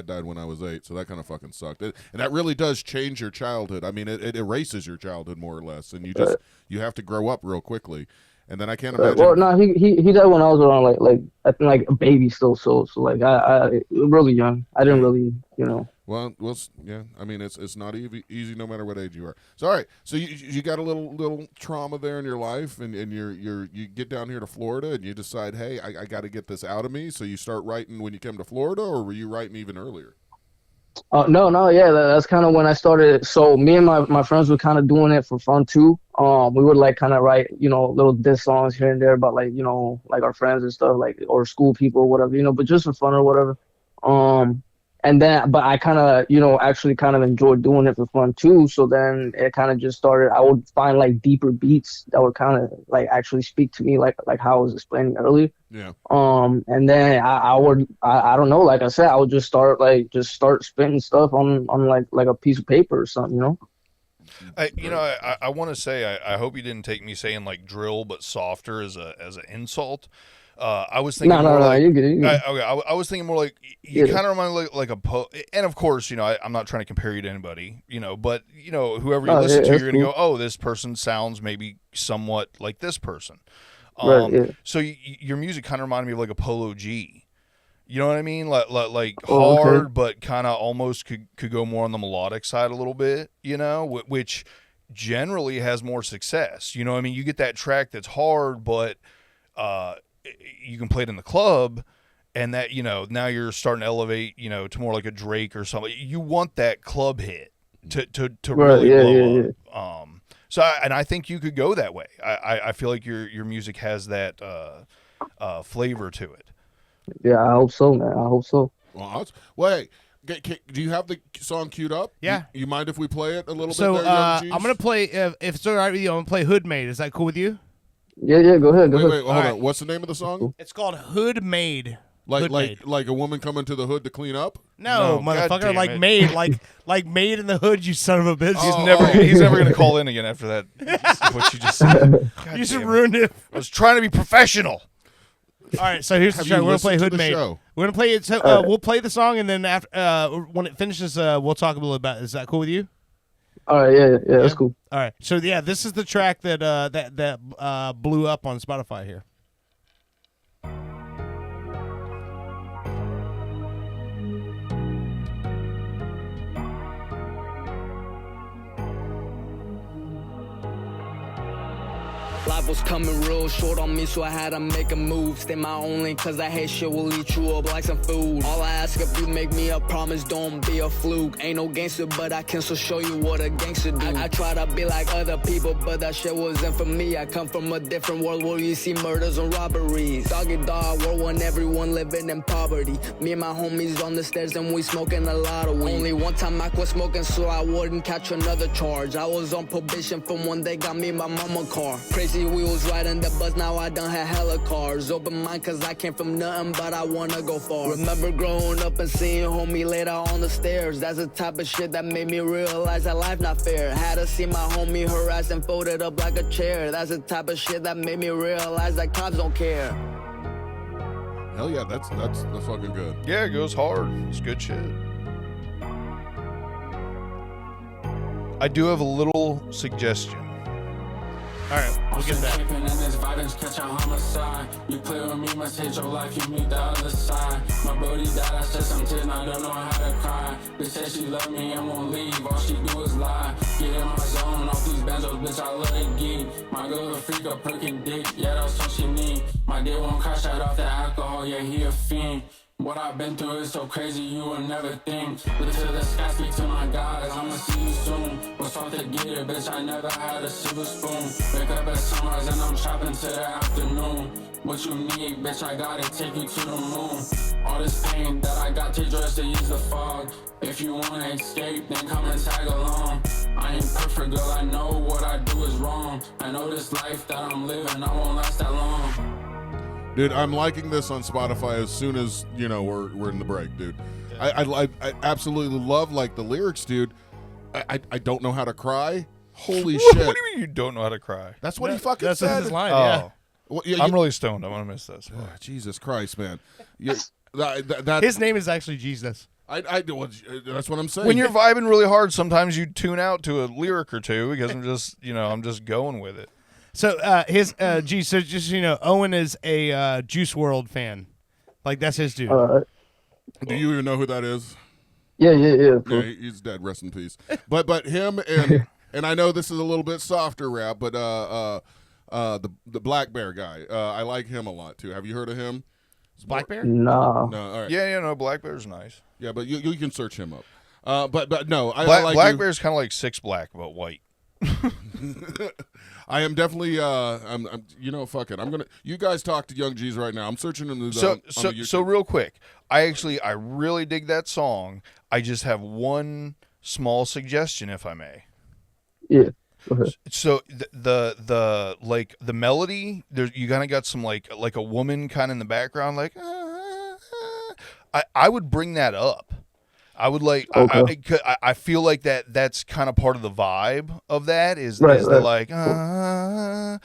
died when I was 8, so that kind of fucking sucked. And that really does change your childhood. I mean, it erases your childhood more or less, and you have to grow up real quickly. And then I can't imagine. Well, no, he died when I was around like I think like a baby still. So like I really young. I didn't really Well, yeah. I mean, it's not easy no matter what age you are. So all right. So you got a little trauma there in your life, and you get down here to Florida, and you decide, hey, I got to get this out of me. So you start writing when you came to Florida, or were you writing even earlier? No, yeah, that's kind of when I started. So me and my friends were kind of doing it for fun too. We would like kind of write, little diss songs here and there about like, like our friends and stuff, like or school people or whatever, but just for fun or whatever. And then, but I kind of, actually kind of enjoyed doing it for fun too. So then it kind of just started. I would find like deeper beats that would kind of like actually speak to me, like how I was explaining earlier. Yeah. And then I don't know, like I said, I would just start spitting stuff on like a piece of paper or something. I want to say I hope you didn't take me saying like drill but softer as an insult. I was thinking more like you're good. I was thinking more like you kind of remind me like a and of course I'm not trying to compare you to anybody, but whoever you listen to, you're gonna go, oh, this person sounds maybe somewhat like this person. Right, yeah. So your music kind of reminded me of like a Polo G. You know what I mean? Like Oh, okay. hard, but kind of almost could go more on the melodic side a little bit, which generally has more success. You know what I mean? You get that track that's hard, but you can play it in the club, and that, now you're starting to elevate, to more like a Drake or something. You want that club hit to Right, really blow up. So I think you could go that way. I feel like your music has that flavor to it. Yeah, I hope so, man. I hope so. Well, wait. Do you have the song queued up? Yeah. You mind if we play it a little So bit there, Yvng Jeeze? I'm gonna play if it's all right with you. I'm gonna play Hood Made. Is that cool with you? Yeah, go ahead. Wait, hold right. on. What's the name of the song? It's called Hood Made. Like Hood Made. like a woman coming to the hood to clean up? No, No, motherfucker, goddamn like it. made, like made in the hood. You son of a bitch. He's never gonna call in again after that. What you just said. God You just damn it. ruined it. I was trying to be professional. All right, so here's the Have track. you We're gonna play listened to Hood the Made. show? We're gonna play it. So we'll play the song, and then after when it finishes, we'll talk a little about it. Is that cool with you? All right, yeah, that's cool. All right. So yeah, this is the track that that blew up on Spotify here. Life was coming real short on me, so I had to make a move. Stay my own lane, cause I hate shit will eat you up like some food. All I ask if you make me a promise, don't be a fluke. Ain't no gangster, but I can still show you what a gangster do. I try to be like other people, but that shit wasn't for me. I come from a different world where you see murders and robberies. Doggy dog world when everyone living in poverty. Me and my homies on the stairs and we smoking a lot of weed. Only one time I quit smoking so I wouldn't catch another charge. I was on probation from when they got me my mama car. Crazy we was riding the bus, now I done had hella cars. Open mind cause I came from nothing, but I wanna go far. Remember growing up and seeing homie laid out on the stairs. That's the type of shit that made me realize that life not fair. Had to see my homie harassed and folded up like a chair. That's the type of shit that made me realize that cops don't care. Hell yeah, that's fucking good. Yeah, it goes hard. It's good shit. I do have a little suggestion. All right, we'll get that. Keeping in this violence, catch a homicide. You play with me, must hate your life, you meet the other side. My brody died, I shed some tears, now I don't know how to cry. They said she love me and won't leave, all she do is lie. Get in my zone, off these benzos, bitch, I love it geek. My girl a freak, a perking dick, yeah, that's what she need. My day won't crash out off the alcohol, yeah, he a fiend. What I've been through is so crazy, you will never think. Look to the sky, speak to my guys, I'ma see you soon. Was taught to get it, bitch, I never had a silver spoon. Wake up at sunrise and I'm chopping to the afternoon. What you need, bitch, I gotta take you to the moon. All this pain that I got, take drugs to ease the fog. If you wanna escape, then come and tag along. I ain't perfect, girl, I know what I do is wrong. I know this life that I'm living, I won't last that long. Dude, I'm liking this on Spotify as soon as, we're in the break, dude. I absolutely love, like, the lyrics, dude. I don't know how to cry. Holy shit. What do you mean you don't know how to cry? That's what he fucking That's said. his line. Oh, Yeah. Well, yeah, I'm really stoned. I'm gonna miss this. Oh, Jesus Christ, man. That His name is actually Jesus. that's what I'm saying. When you're vibing really hard, sometimes you tune out to a lyric or two because I'm just going with it. So his so just so you know, Owen is a Juice World fan. Like that's his dude. Do you even know who that is? Yeah. Yeah, he's dead. Rest in peace. But him and I know this is a little bit softer rap, but the Black Bear guy, I like him a lot too. Have you heard of him? Black Bear? No. No, all right. Yeah, no, Black Bear's nice. Yeah, but you can search him up. But no, I Black, like Black you. Bear's kind of like Six Black but white. I am definitely. I'm. You know, fuck it. I'm gonna. You guys talk to Yvng Jeeze right now. I'm searching in the. So real quick, I really dig that song. I just have one small suggestion, if I may. Yeah. Go ahead. So the like the melody, there you kind of got some like a woman kind of in the background, like I would bring that up. I would like I feel like that's kind of part of the vibe of that is the like and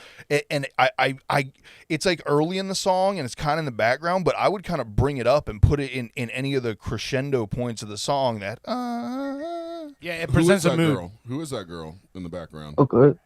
I it's like early in the song and it's kind of in the background, but I would kind of bring it up and put it in any of the crescendo points of the song that yeah, it presents a mood. Girl? Who is that girl in the background? Okay.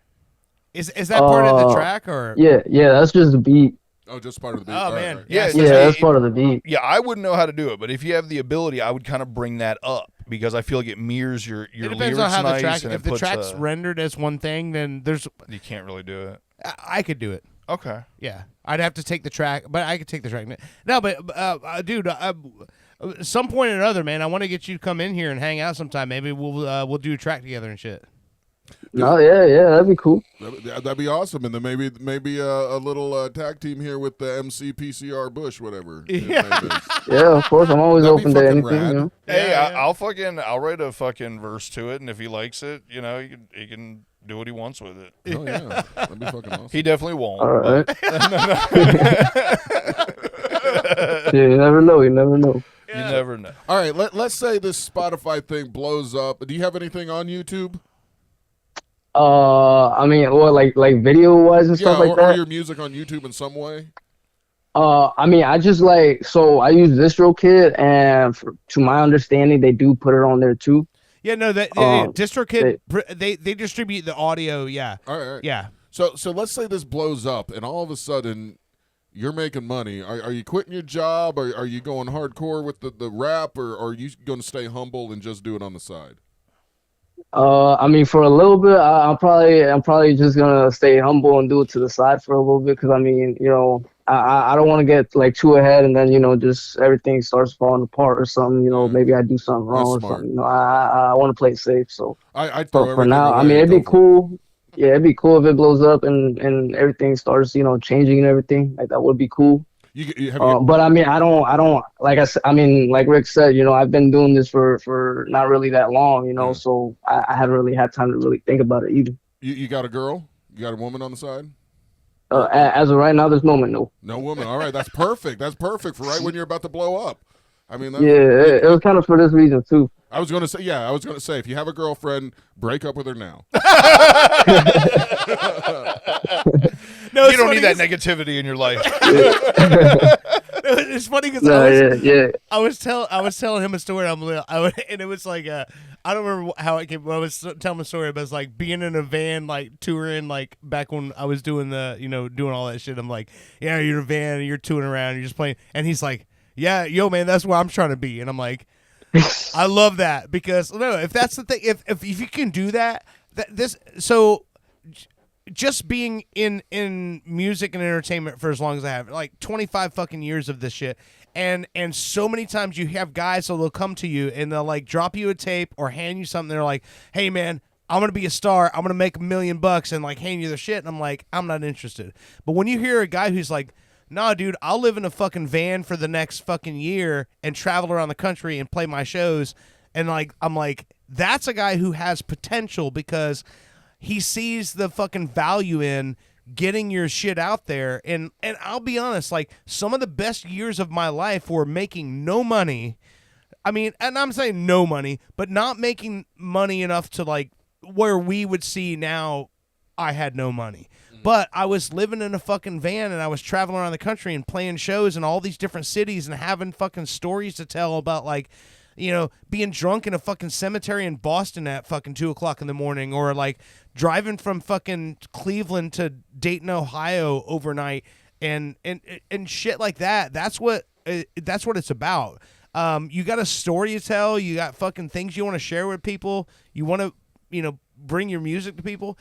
Is that part of the track or? Yeah, that's just the beat. Oh, just part of the beat. Oh, man. Right. Yeah, that's part of the beat. Yeah, I wouldn't know how to do it, but if you have the ability, I would kind of bring that up because I feel like it mirrors your It depends lyrics on how the nice track. and If it the puts track's rendered as one thing, then you can't really do it. I could do it. Okay. Yeah, I'd have to take the track, but I could take the track. No, but dude, some point or another, man, I want to get you to come in here and hang out sometime. Maybe we'll do a track together and shit. No, yeah, that'd be cool. That'd be awesome, and then maybe a little tag team here with the MC PCR Bush, whatever. Yeah, yeah, of course. I'm always open to anything. You know? Hey, I'll write a fucking verse to it, and if he likes it, you know, he can do what he wants with it. Oh yeah, that'd be fucking awesome. He definitely won't. All right. You never know. You never know. You never know. All right, let's say this Spotify thing blows up. Do you have anything on YouTube? I mean, or like video wise and stuff like that. Or your music on YouTube in some way. I mean, I just so I use DistroKid, and to my understanding, they do put it on there too. Yeah, no, DistroKid they distribute the audio. Yeah, all right. Yeah. So let's say this blows up, and all of a sudden you're making money. Are you quitting your job? Are you going hardcore with the rap, or are you going to stay humble and just do it on the side? I mean, for a little bit, I'm probably just gonna stay humble and do it to the side for a little bit, because I mean, you know, I don't want to get like too ahead and then, you know, just everything starts falling apart or something. You know, maybe I do something wrong or something. You know, I want to play it safe. So for now, I mean, it'd be cool. Yeah, it'd be cool if it blows up and everything starts, you know, changing and everything. Like that would be cool. But I mean, I don't like I mean, like Rick said, you know, I've been doing this for not really that long, you know, so I haven't really had time to really think about it either. You got a girl? You got a woman on the side? As of right now, there's no woman. All right, that's perfect. That's perfect for right when you're about to blow up. I mean, it was kind of for this reason too. I was going to say, if you have a girlfriend, break up with her now. No, you don't need that negativity in your life. It's funny because I was telling him a story. And it was like I don't remember how it came. I was telling the story, but it's like being in a van, like touring, like back when I was doing doing all that shit. I'm like, yeah, you're in a van, and you're touring around, and you're just playing. And he's like, yeah, yo, man, that's where I'm trying to be. And I'm like, I love that, because if that's the thing, if you can do that, just being in music and entertainment for as long as I have, like 25 fucking years of this shit, and so many times you have guys that will come to you and they'll like drop you a tape or hand you something. They're like, hey man, I'm gonna be a star, I'm gonna make $1 million, and like hand you their shit, and I'm like, I'm not interested. But when you hear a guy who's like, nah, dude, I'll live in a fucking van for the next fucking year and travel around the country and play my shows, and like, I'm like, that's a guy who has potential, because he sees the fucking value in getting your shit out there. And I'll be honest, like, some of the best years of my life were making no money. I mean, and I'm saying no money, but not making money enough to like where we would see now I had no money. But I was living in a fucking van, and I was traveling around the country and playing shows in all these different cities and having fucking stories to tell about, like, you know, being drunk in a fucking cemetery in Boston at fucking 2:00 in the morning, or like driving from fucking Cleveland to Dayton, Ohio overnight, and shit like that. That's what it's about. You got a story to tell. You got fucking things you want to share with people. You want to, you know, bring your music to people.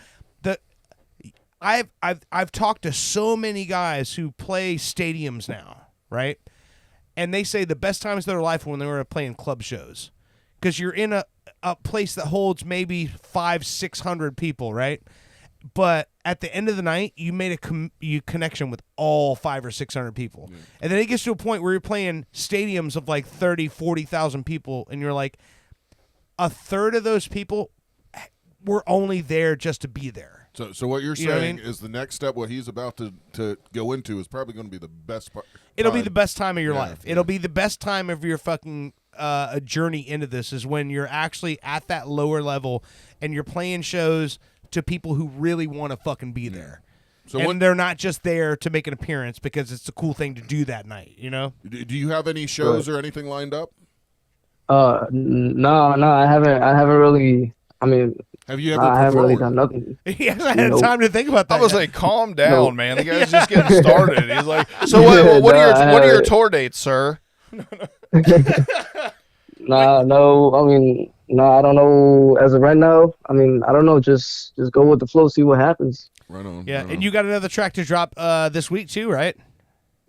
I've talked to so many guys who play stadiums now, right? And they say the best times of their life when they were playing club shows, because you're in a place that holds maybe 500-600 people, right? But at the end of the night, you made a connection with all 500 or 600 people. Yeah. And then it gets to a point where you're playing stadiums of like 30, 40,000 people, and you're like, a third of those people were only there just to be there. So what you're saying is the next step, what he's about to go into, is probably going to be the best part. It'll be the best time of your life. It'll be the best time of your fucking a journey into this, is when you're actually at that lower level and you're playing shows to people who really want to fucking be there. So and they're not just there to make an appearance because it's a cool thing to do that night, you know? Do you have any shows or anything lined up? No, I haven't really. I mean, have you ever? I haven't really done nothing. He hasn't had time to think about that. I was like, calm down, man. The guy's just getting started. He's like, so what are your tour dates, sir? No. I mean, no, I don't know as of right now. I mean, I don't know. Just go with the flow, see what happens. Right on. Yeah, right and on. you got another track to drop this week too, right?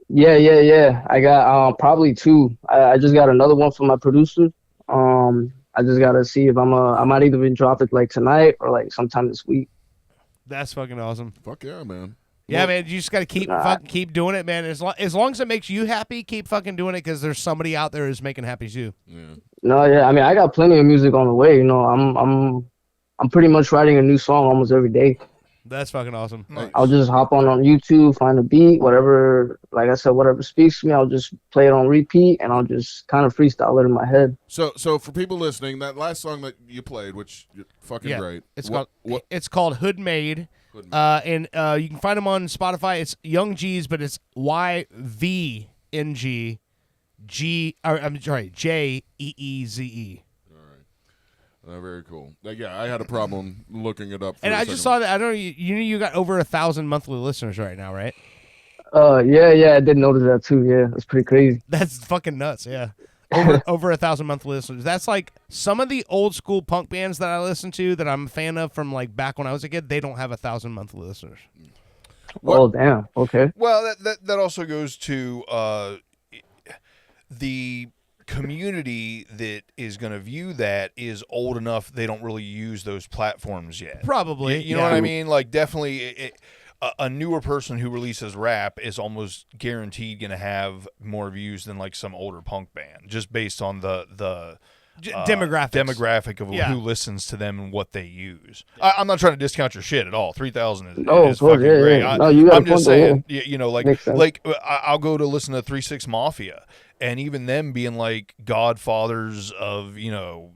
Yeah. I got probably 2. I just got another one from my producer. I just gotta see if I might either drop it like tonight or like sometime this week. That's fucking awesome. Fuck yeah, man. Yeah, man, you just got to keep doing it, man. As long as it makes you happy, keep fucking doing it, because there's somebody out there who's making happy too. Yeah. No, yeah. I mean, I got plenty of music on the way. You know, I'm pretty much writing a new song almost every day. That's fucking awesome. Nice. I'll just hop on YouTube, find a beat, whatever. Like I said, whatever speaks to me, I'll just play it on repeat, and I'll just kind of freestyle it in my head. So for people listening, that last song that you played, which is fucking great. It's called Hood Made. And you can find them on Spotify. It's Yvng Jeeze, but it's Yvng Jeeze. All right. Very cool. Yeah, I had a problem looking it up. And I just saw that. I don't know. You got over 1,000 monthly listeners right now, right? Yeah. I did notice that too. Yeah, that's pretty crazy. That's fucking nuts. Yeah. Over 1,000 monthly listeners. That's like some of the old school punk bands that I listen to that I'm a fan of from like back when I was a kid. They don't have 1,000 monthly listeners. Oh damn. Okay. Well, that also goes to the community that is going to view that is old enough they don't really use those platforms yet. Probably. You know what I mean? Like definitely. A newer person who releases rap is almost guaranteed going to have more views than like some older punk band, just based on the demographic of who listens to them and what they use. I'm not trying to discount your shit at all. 3,000 is fucking great. Yeah. No, you I'm just saying, yeah. you know, like I'll go to listen to 3-6 Mafia, and even them being like godfathers of, you know,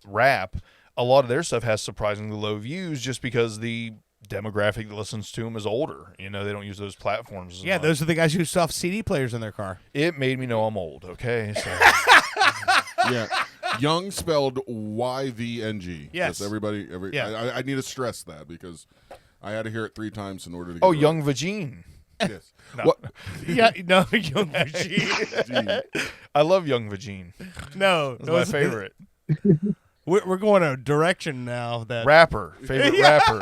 rap, a lot of their stuff has surprisingly low views just because the demographic that listens to them is older. You know, they don't use those platforms. Yeah, those are the guys who stuff CD players in their car. It made me know I'm old. Okay, so yeah, Young spelled YVNG. Yes, everybody. I need to stress that because I had to hear it 3 times in order to. Get Yvng Jeeze. Yes. No. What? Yeah, no, Yvng Jeeze. I love Yvng Jeeze. No, it's my favorite. We're going a direction now. That favorite rapper.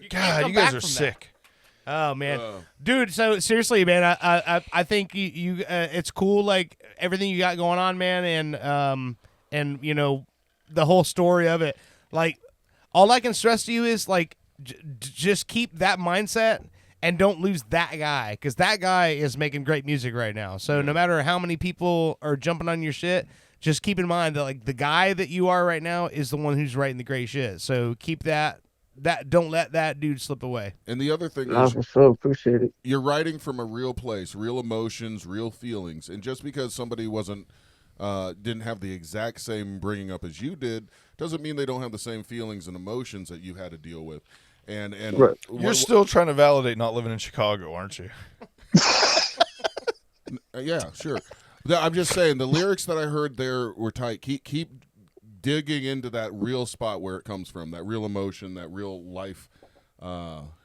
God, you guys are sick. Oh man, dude. So seriously, man, I think you it's cool, like everything you got going on, man, and you know the whole story of it. Like, all I can stress to you is like just keep that mindset and don't lose that guy, because that guy is making great music right now. So no matter how many people are jumping on your shit, just keep in mind that like the guy that you are right now is the one who's writing the great shit. So keep that. Don't let that dude slip away. And the other thing is, for sure, appreciate it. You're writing from a real place, real emotions, real feelings, and just because somebody didn't have the exact same bringing up as you did, doesn't mean they don't have the same feelings and emotions that you had to deal with. And right. You're still trying to validate not living in Chicago, aren't you? Yeah, sure. I'm just saying the lyrics that I heard there were tight. Keep digging into that real spot where it comes from, that real emotion, that real life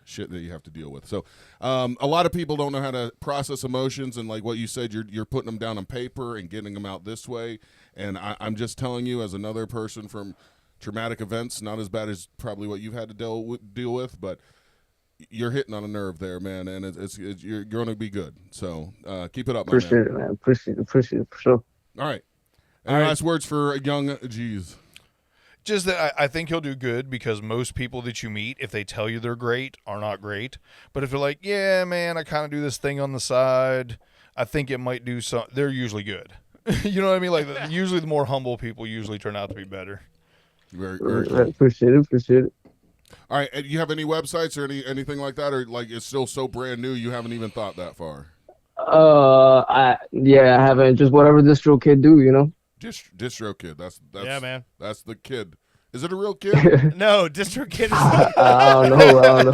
shit that you have to deal with. So a lot of people don't know how to process emotions, and like what you said, you're putting them down on paper and getting them out this way. And I'm just telling you, as another person from traumatic events, not as bad as probably what you've had to deal with, but you're hitting on a nerve there, man, and it's you're going to be good. So keep it up, my appreciate it, man. Appreciate it for sure. All right. Any last words for Yvng Jeeze? Just that I think he'll do good because most people that you meet, if they tell you they're great, are not great. But if they're like, yeah, man, I kind of do this thing on the side, I think it might do some. They're usually good. You know what I mean? Like usually the more humble people usually turn out to be better. Very, very cool. Appreciate it. All right, do you have any websites or anything like that, or like it's still so brand new you haven't even thought that far? I haven't. Just whatever DistroKid do, you know. DistroKid. That's yeah, man. That's the kid. Is it a real kid? No, DistroKid is. I don't know.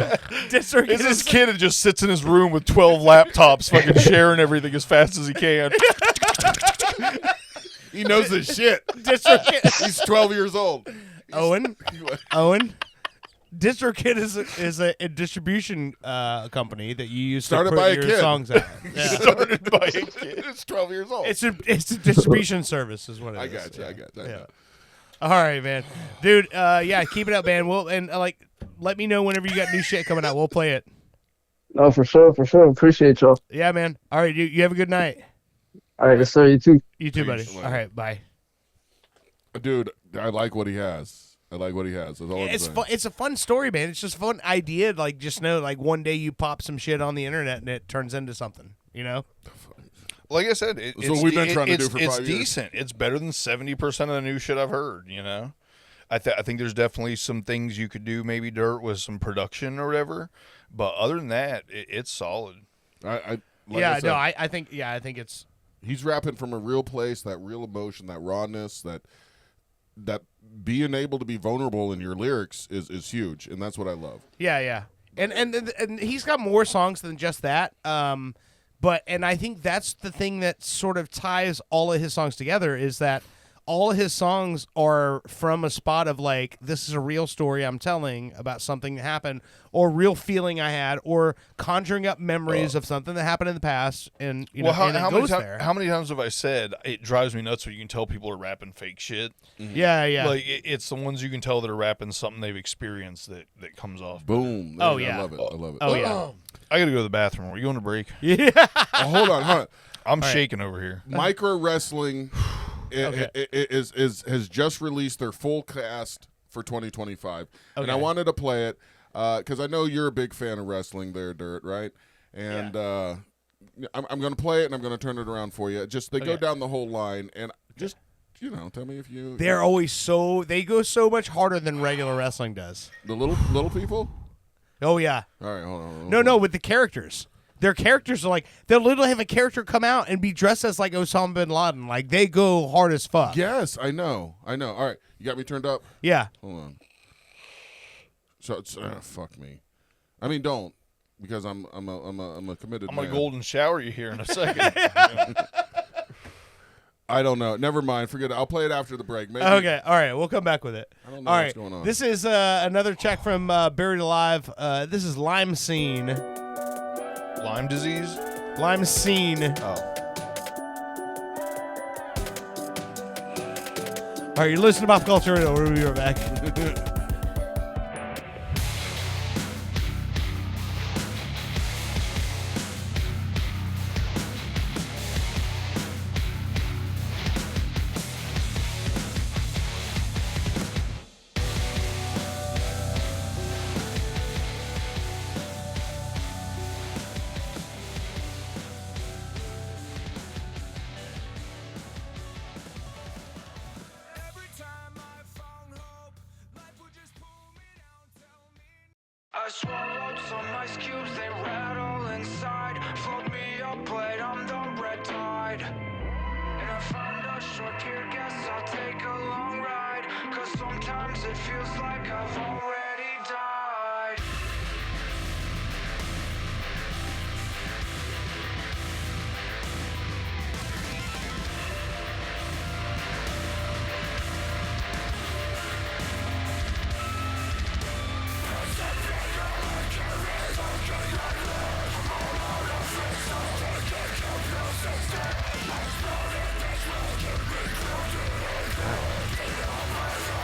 DistroKid It's this kid that just sits in his room with 12 laptops, fucking sharing everything as fast as he can. He knows his shit. DistroKid. He's 12 years old. Owen. DistroKid is a distribution company that you use Started to by put a your kid. songs out. Yeah. Started by a kid. It's 12 years old. It's a distribution service, is what it is. I got you. I got you. Yeah. All right, man, dude. Keep it up, man. Let me know whenever you got new shit coming out. We'll play it. No, for sure. Appreciate y'all. Yeah, man. All right, you have a good night. All right, yes, sir. You too. You too, buddy. Peace. All right, bye. Dude, I like what he has. That's all I'm saying. It's a fun story, man. It's just a fun idea. Like, just know, like, one day you pop some shit on the internet and it turns into something. You know. Like I said, That's what we've been trying to do for 5 years. It's decent. It's better than 70% of the new shit I've heard, you know? I think there's definitely some things you could do, maybe Dirt, with some production or whatever. But other than that, it's solid. I think it's. He's rapping from a real place, that real emotion, that rawness, that being able to be vulnerable in your lyrics is huge, and that's what I love. Yeah. And he's got more songs than just that. But I think that's the thing that sort of ties all of his songs together is that all of his songs are from a spot of like, this is a real story I'm telling about something that happened or real feeling I had or conjuring up memories of something that happened in the past. And, how many many times have I said it drives me nuts when you can tell people are rapping fake shit? Mm-hmm. Yeah. Like, it's the ones you can tell that are rapping something they've experienced that comes off. Boom. Oh, yeah. I love it. Oh, yeah. I got to go to the bathroom. Are you going to break? Yeah. Hold on. I'm shaking over here. Micro Wrestling has just released their full cast for 2025, and I wanted to play it because I know you're a big fan of wrestling there, Dirt, right? And I'm going to play it, and I'm going to turn it around for you. They go down the whole line, and just, tell me if you... They're always they go so much harder than regular wrestling does. The little people? Oh, yeah. All right, hold on. No, with the characters. Their characters are like, they'll literally have a character come out and be dressed as like Osama bin Laden. Like, they go hard as fuck. Yes, I know. All right, you got me turned up? Yeah. Hold on. So it's fuck me. I mean, don't, because I'm a committed. I'm man. gonna golden shower you here in a second. I don't know. Never mind. Forget it. I'll play it after the break. Maybe. Okay. All right. We'll come back with it. I don't know All what's right. going on. This is another track from Berried Alive. This is Lime Scene. Lyme disease? Lime Scene. Oh. All right. You're listening to Pop Culture Radio. We'll be right back. I swallowed some ice cubes, they rattle inside. Float me up, but I'm the red tide. And I found a short pier, guess I'll take a long ride. Cause sometimes it feels like I've already died.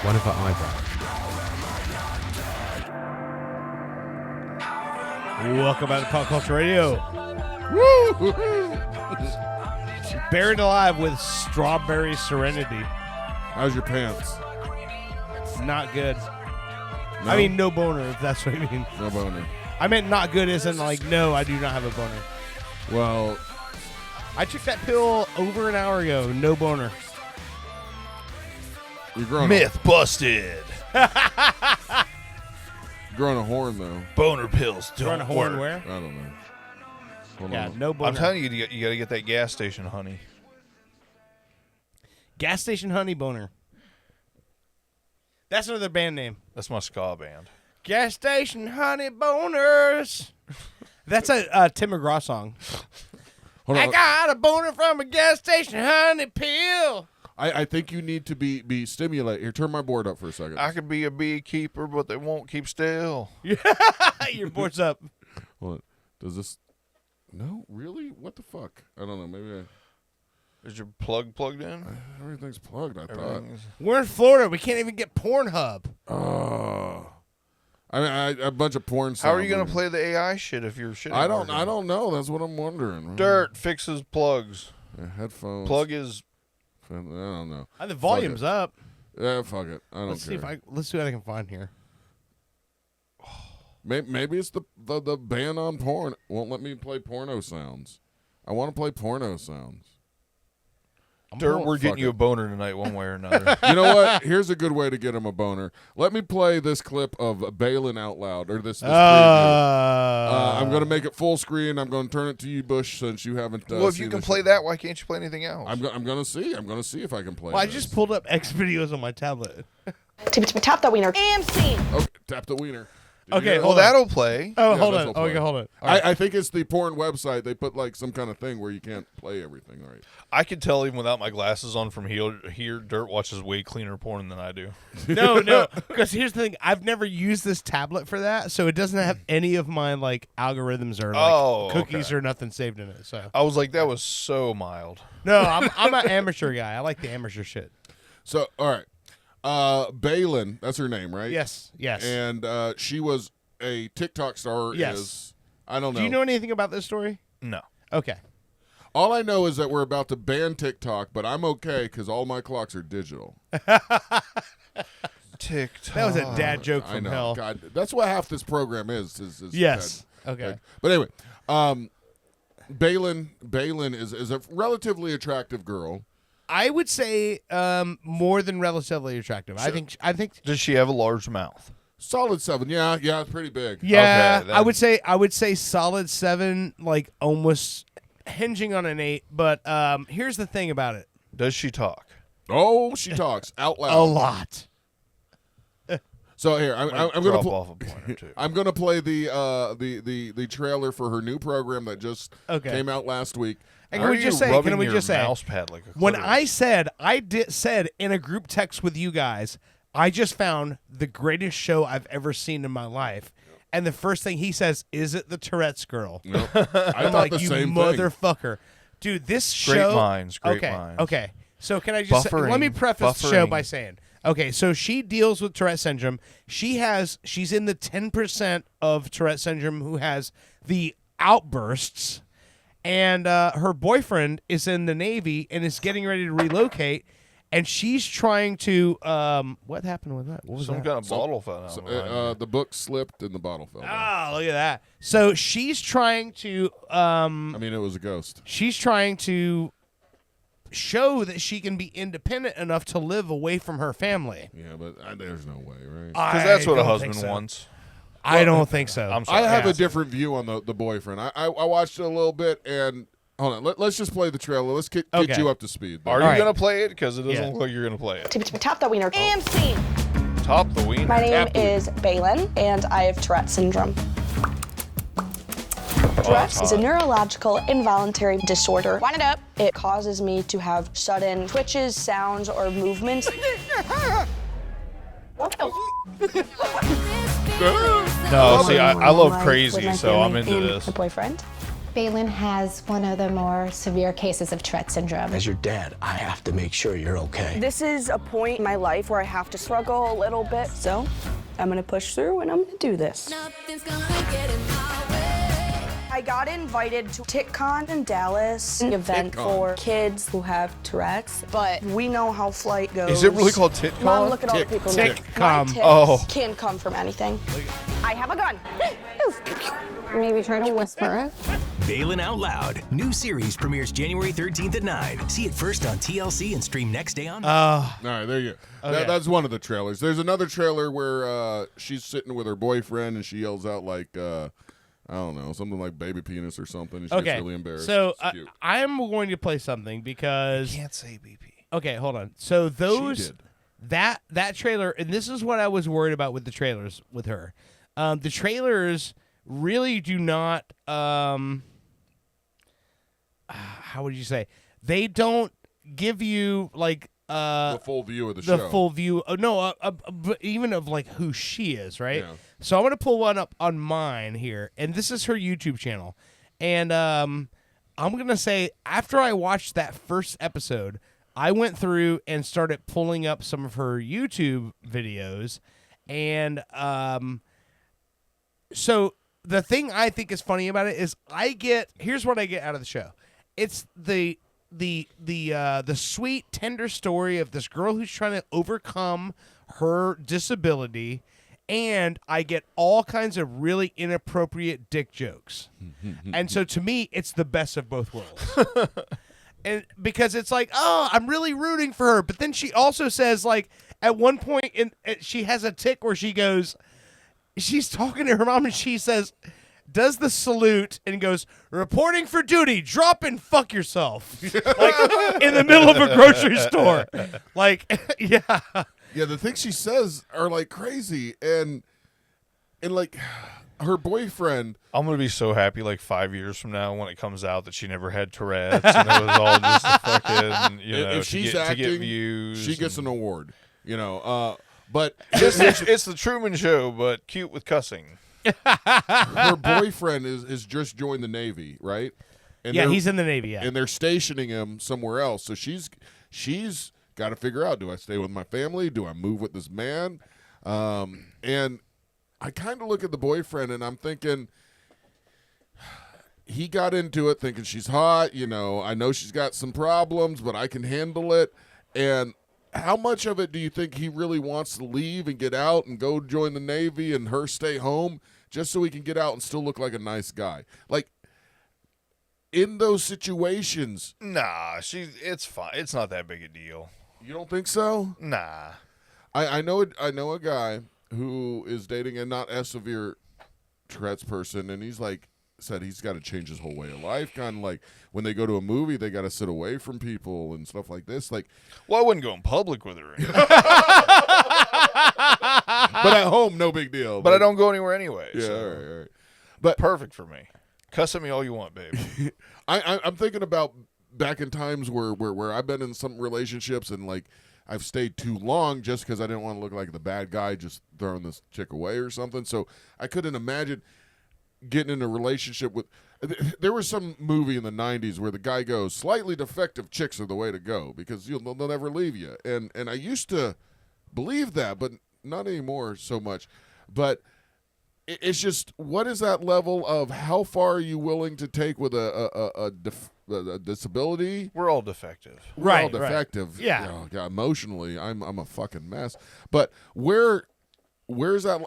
One of her eyebrows. Welcome back to Pop Culture Radio. Buried Alive with Strawberry Serenity. How's your pants? Not good. No? I mean, no boner, if that's what I mean. No boner. I meant not good as in, like, no, I do not have a boner. Well, I took that pill over an hour ago. No boner. you're growing Myth busted. growing a horn, though. Boner pills Throwing a don't horn work. where? I don't know. Hold Yeah, on. no boner. I'm telling you, you got to get that gas station honey. Gas station honey boner. That's another band name. That's my ska band. Gas station honey boners. That's a Tim McGraw song. Hold I on. got a boner from a gas station honey pill. I think you need to be stimulated. Here, turn my board up for a second. I could be a beekeeper, but they won't keep still. Your board's up. Hold on. Does this... No? Really? What the fuck? I don't know. Maybe Is your plug plugged in? everything's plugged, I thought. Everything's- We're in Florida. We can't even get Pornhub. Oh. I mean, a bunch of porn How are you going going to play the AI shit if you're shitting? I don't know. That's what I'm wondering. Dirt fixes plugs. Yeah, headphones. Plug is... I don't know. The volume's up. Yeah, fuck it. I don't Let's see care. if let's see what I can find here. Maybe it's the ban on porn. Won't let me play porno sounds. I want to play porno sounds. Dirt, we're getting fuck you it. a boner tonight one way or another. You know what? Here's a good way to get him a boner. Let me play this clip of Balin out loud, or this preview. I'm going to make it full screen. I'm going to turn it to you, Bush, since you haven't. Well, if you can play that, why can't you play anything else? I'm going to see. I'm going to see if I can play. Well, I this. just pulled up X videos on my tablet. Tap that wiener. AMC. Okay, tap the wiener. Did you Okay, get it? well, that'll play. Oh, Yeah, hold this'll on. play. Okay, hold on. All right. I think it's the porn website. They put like some kind of thing where you can't play everything. All right. I could tell even without my glasses on from here, Dirt watches way cleaner porn than I do. No, because here's the thing. I've never used this tablet for that, so it doesn't have any of my like algorithms or like cookies okay. or nothing saved in it. So I was like, that was so mild. no, I'm an amateur guy. I like the amateur shit. So all right, Balin, that's her name, right? Yes. And she was a TikTok star. Yes. I don't know. Do you know anything about this story? No. Okay. All I know is that we're about to ban TikTok, but I'm okay because all my clocks are digital. TikTok. That was a dad joke I from know. hell. God, that's what half this program is Yes. Ted. Okay. But anyway, Balin is a relatively attractive girl. I would say more than relatively attractive. Sure. I think Does she have a large mouth? Solid 7. Yeah, it's pretty big. yeah, Okay, I would say solid 7, like almost hinging on an 8, but here's the thing about it. Does she talk? Oh, she talks out loud. A lot. So here, I'm going Drop to off a point or two. I'm going to play the trailer for her new program that just came out last week. And Are can we you just say? rubbing Can we your just say? mouse pad like a When clitoris? I said in a group text with you guys, I just found the greatest show I've ever seen in my life. And the first thing he says, is it the Tourette's girl? Nope. I I'm thought like, the you same thing. motherfucker. Dude, this show. Great minds. Okay. So can I just say, let me preface the show by saying, okay, so she deals with Tourette syndrome. She's in the 10% of Tourette syndrome who has the outbursts. And her boyfriend is in the Navy and is getting ready to relocate. And she's trying to what happened with that? What was Some that? kind of bottle fell out. The book slipped and the bottle fell down. Oh, look at that. So she's trying to I mean, it was a ghost. she's trying to show that she can be independent enough to live away from her family. Yeah, but there's no way, right? Because that's what a don't think husband so. wants. I don't think so. I'm sorry. I have a different view on the boyfriend. I watched it a little bit, and hold on, let's just play the trailer. Let's get Okay. you up to speed. Are you All right. going to play it? Because it doesn't Yeah. look like you're going to play it. Tap that wiener. AMC. Top the wiener. My name Tap the is Balin, and I have Tourette syndrome. Tourette's is a neurological involuntary disorder. Wind it up. It causes me to have sudden twitches, sounds, or movements. No, see, I love Life crazy, with my so I'm family into and this. My boyfriend. Balin has one of the more severe cases of Tourette syndrome. As your dad, I have to make sure you're okay. This is a point in my life where I have to struggle a little bit, so I'm gonna push through and I'm gonna do this. I I got invited to TickCon in Dallas, an event for kids who have Tourette's, but we know how flight goes. Is it really called TickCon? Mom, look at all the people. TickCon. Can come from anything. I have a gun. Maybe try to whisper it. Bailin' Out Loud. New series premieres January 13th at 9. See it first on TLC and stream next day on... All right, there you go. Okay. That's one of the trailers. There's another trailer where she's sitting with her boyfriend and she yells out like, I don't know, something like baby penis or something. And she gets really embarrassed. So It's cute. I am going to play something because... Can't say BP. Okay, hold on. So those... That trailer, and this is what I was worried about with the trailers with her. The trailers really do not... how would you say? They don't give you like the full view of the show. The full view. Even of like who she is, right? Yeah. So I'm gonna pull one up on mine here, and this is her YouTube channel. And I'm gonna say after I watched that first episode, I went through and started pulling up some of her YouTube videos, and so the thing I think is funny about it is here's what I get out of the show. It's the sweet, tender story of this girl who's trying to overcome her disability, and I get all kinds of really inappropriate dick jokes. And so to me, it's the best of both worlds. And because it's like, oh, I'm really rooting for her, but then she also says, like, at one point she has a tick where she's talking to her mom and she says, does the salute and goes, reporting for duty, drop and fuck yourself. Like, in the middle of a grocery store. Like, yeah. Yeah, the things she says are like crazy. And like her boyfriend. I'm going to be so happy like 5 years from now when it comes out that she never had Tourette's and it was all just a fucking, if she's acting, to get views. She gets an award, But it's the Truman Show, but cute with cussing. Her boyfriend is just joined the Navy, right? And he's in the Navy, yeah. And they're stationing him somewhere else. So she's got to figure out, do I stay with my family? Do I move with this man? And I kind of look at the boyfriend and I'm thinking he got into it thinking she's hot. I know she's got some problems, but I can handle it. And how much of it do you think he really wants to leave and get out and go join the Navy and her stay home just so he can get out and still look like a nice guy? Like, in those situations. Nah, it's fine. It's not that big a deal. You don't think so? Nah. I know a guy who is dating a not as severe Tourette's person, and he's like, said he's got to change his whole way of life. Kind of like when they go to a movie, they got to sit away from people and stuff like this. Like, well, I wouldn't go in public with her. But at home, no big deal. But I don't go anywhere anyway. Yeah, so. all right. But perfect for me. Cuss at me all you want, babe. I'm thinking about back in times where I've been in some relationships and like I've stayed too long just because I didn't want to look like the bad guy just throwing this chick away or something. So I couldn't imagine getting in a relationship with. There was some movie in the 90s where the guy goes, slightly defective chicks are the way to go because they'll never leave you. And I used to believe that, but not anymore so much. But it's just, what is that level of how far are you willing to take with a disability? We're all defective. We're all defective. Right. Yeah. God, emotionally, I'm a fucking mess. But where's that?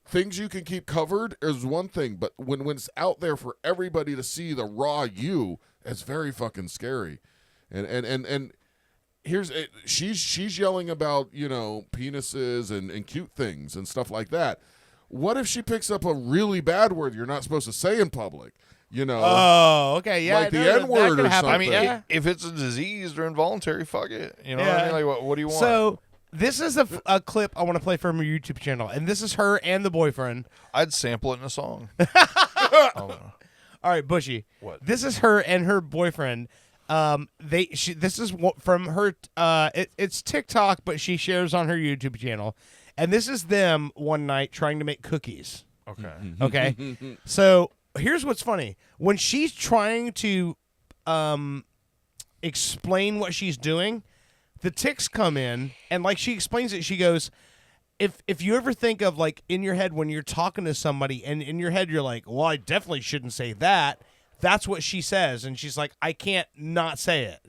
Things you can keep covered is one thing, but when it's out there for everybody to see the raw you, it's very fucking scary. And here's she's yelling about penises and cute things and stuff like that. What if she picks up a really bad word you're not supposed to say in public? Oh, okay, yeah, like the N-word or something. I mean, if it's a disease or involuntary, fuck it. You know what I mean? Like, what do you want? So this is a clip I want to play from her YouTube channel, and this is her and the boyfriend. I'd sample it in a song. All right, Bushey. What? This is her and her boyfriend. This is from her. It's TikTok, but she shares on her YouTube channel, and this is them one night trying to make cookies. Okay. Okay. So here's what's funny: when she's trying to explain what she's doing, the ticks come in, and like she explains it, she goes, if you ever think of like in your head when you're talking to somebody and in your head you're like, well, I definitely shouldn't say that. That's what she says, and she's like, I can't not say it.